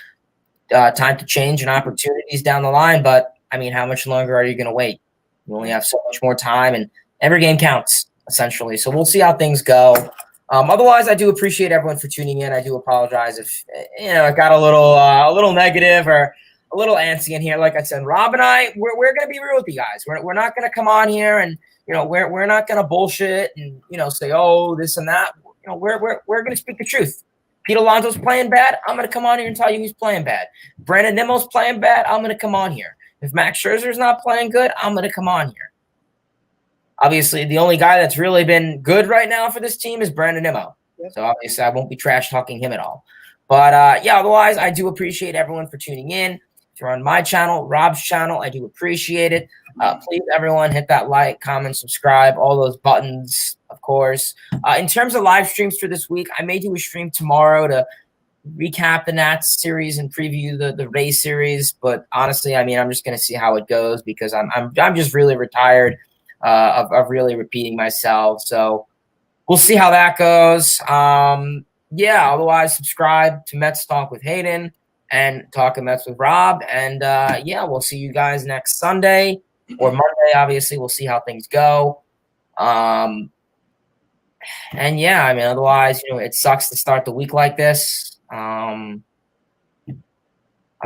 time to change and opportunities down the line. But, I mean, how much longer are you going to wait? You only have so much more time, and every game counts, essentially. So we'll see how things go. Otherwise, I do appreciate everyone for tuning in. I do apologize if, it got a little negative or a little antsy in here. Like I said, Rob and I, we're going to be real with you guys. We're not going to come on here and, we're not going to bullshit and, say, oh, this and that. We're going to speak the truth. Pete Alonso's playing bad. I'm going to come on here and tell you he's playing bad. Brandon Nimmo's playing bad. I'm going to come on here. If Max Scherzer's not playing good, I'm going to come on here. Obviously, the only guy that's really been good right now for this team is Brandon Nimmo. Yep. So obviously, I won't be trash talking him at all. But otherwise, I do appreciate everyone for tuning in. If you're on my channel, Rob's channel, I do appreciate it. Please, everyone, hit that like, comment, subscribe, all those buttons, of course. In terms of live streams for this week, I may do a stream tomorrow to recap the Nats series and preview the Rays series. But honestly, I mean, I'm just going to see how it goes because I'm just really retired of really repeating myself. So we'll see how that goes. Otherwise, subscribe to Mets Talk with Hayden and Talking Mets with Rob. And, we'll see you guys next Sunday or Monday. Obviously, we'll see how things go. Otherwise, it sucks to start the week like this. I'll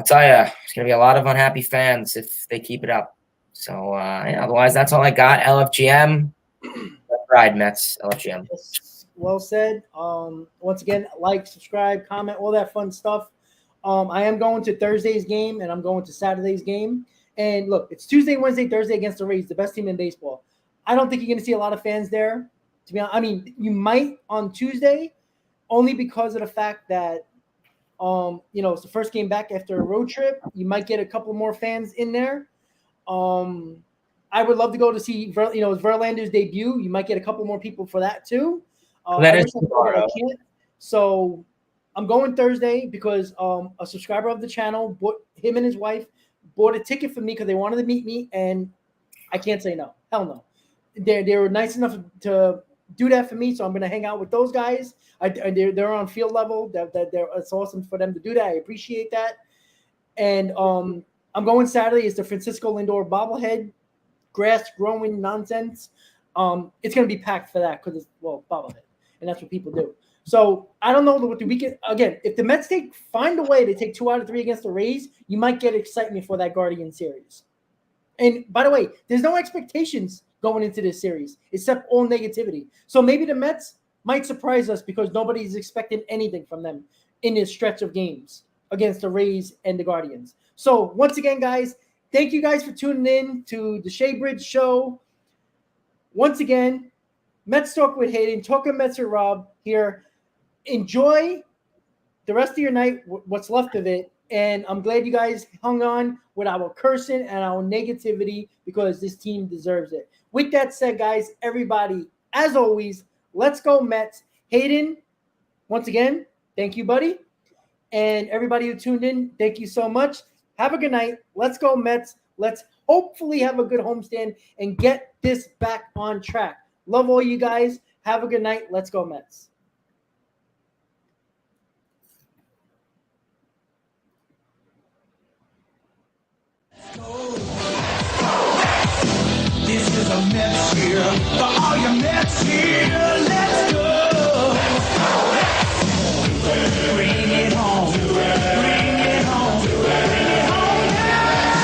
tell you, there's going to be a lot of unhappy fans if they keep it up. So, otherwise, that's all I got. LFGM. Ride Mets, LFGM. Well said. Once again, like, subscribe, comment, all that fun stuff. I am going to Thursday's game, and I'm going to Saturday's game. And look, it's Tuesday, Wednesday, Thursday against the Rays, the best team in baseball. I don't think you're going to see a lot of fans there. To be honest, I mean, you might on Tuesday, only because of the fact that, it's the first game back after a road trip. You might get a couple more fans in there. I would love to go to see, it's Verlander's debut. You might get a couple more people for that too. I can't. So I'm going Thursday because a subscriber of the channel, him and his wife, bought a ticket for me because they wanted to meet me, and I can't say no. Hell no. They were nice enough to do that for me, so I'm going to hang out with those guys. They're on field level. It's awesome for them to do that. I appreciate that. And I'm going Saturday. It's the Francisco Lindor bobblehead, grass growing nonsense. It's going to be packed for that because it's bobblehead, and that's what people do. So I don't know what the weekend again. If the Mets find a way to take 2 out of 3 against the Rays, you might get excitement for that Guardian series. And by the way, there's no expectations going into this series except all negativity. So maybe the Mets might surprise us because nobody's expecting anything from them in this stretch of games against the Rays and the Guardians. So once again, guys, thank you guys for tuning in to the Shea Bridge Show. Once again, Mets Talk with Hayden, Talking Mets with Rob here. Enjoy the rest of your night, what's left of it. And I'm glad you guys hung on with our cursing and our negativity because this team deserves it. With that said, guys, everybody, as always, let's go Mets. Hayden, once again, thank you, buddy. And everybody who tuned in, thank you so much. Have a good night. Let's go Mets. Let's hopefully have a good homestand and get this back on track. Love all you guys. Have a good night. Let's go Mets. This is the Mets here, for all your Mets here.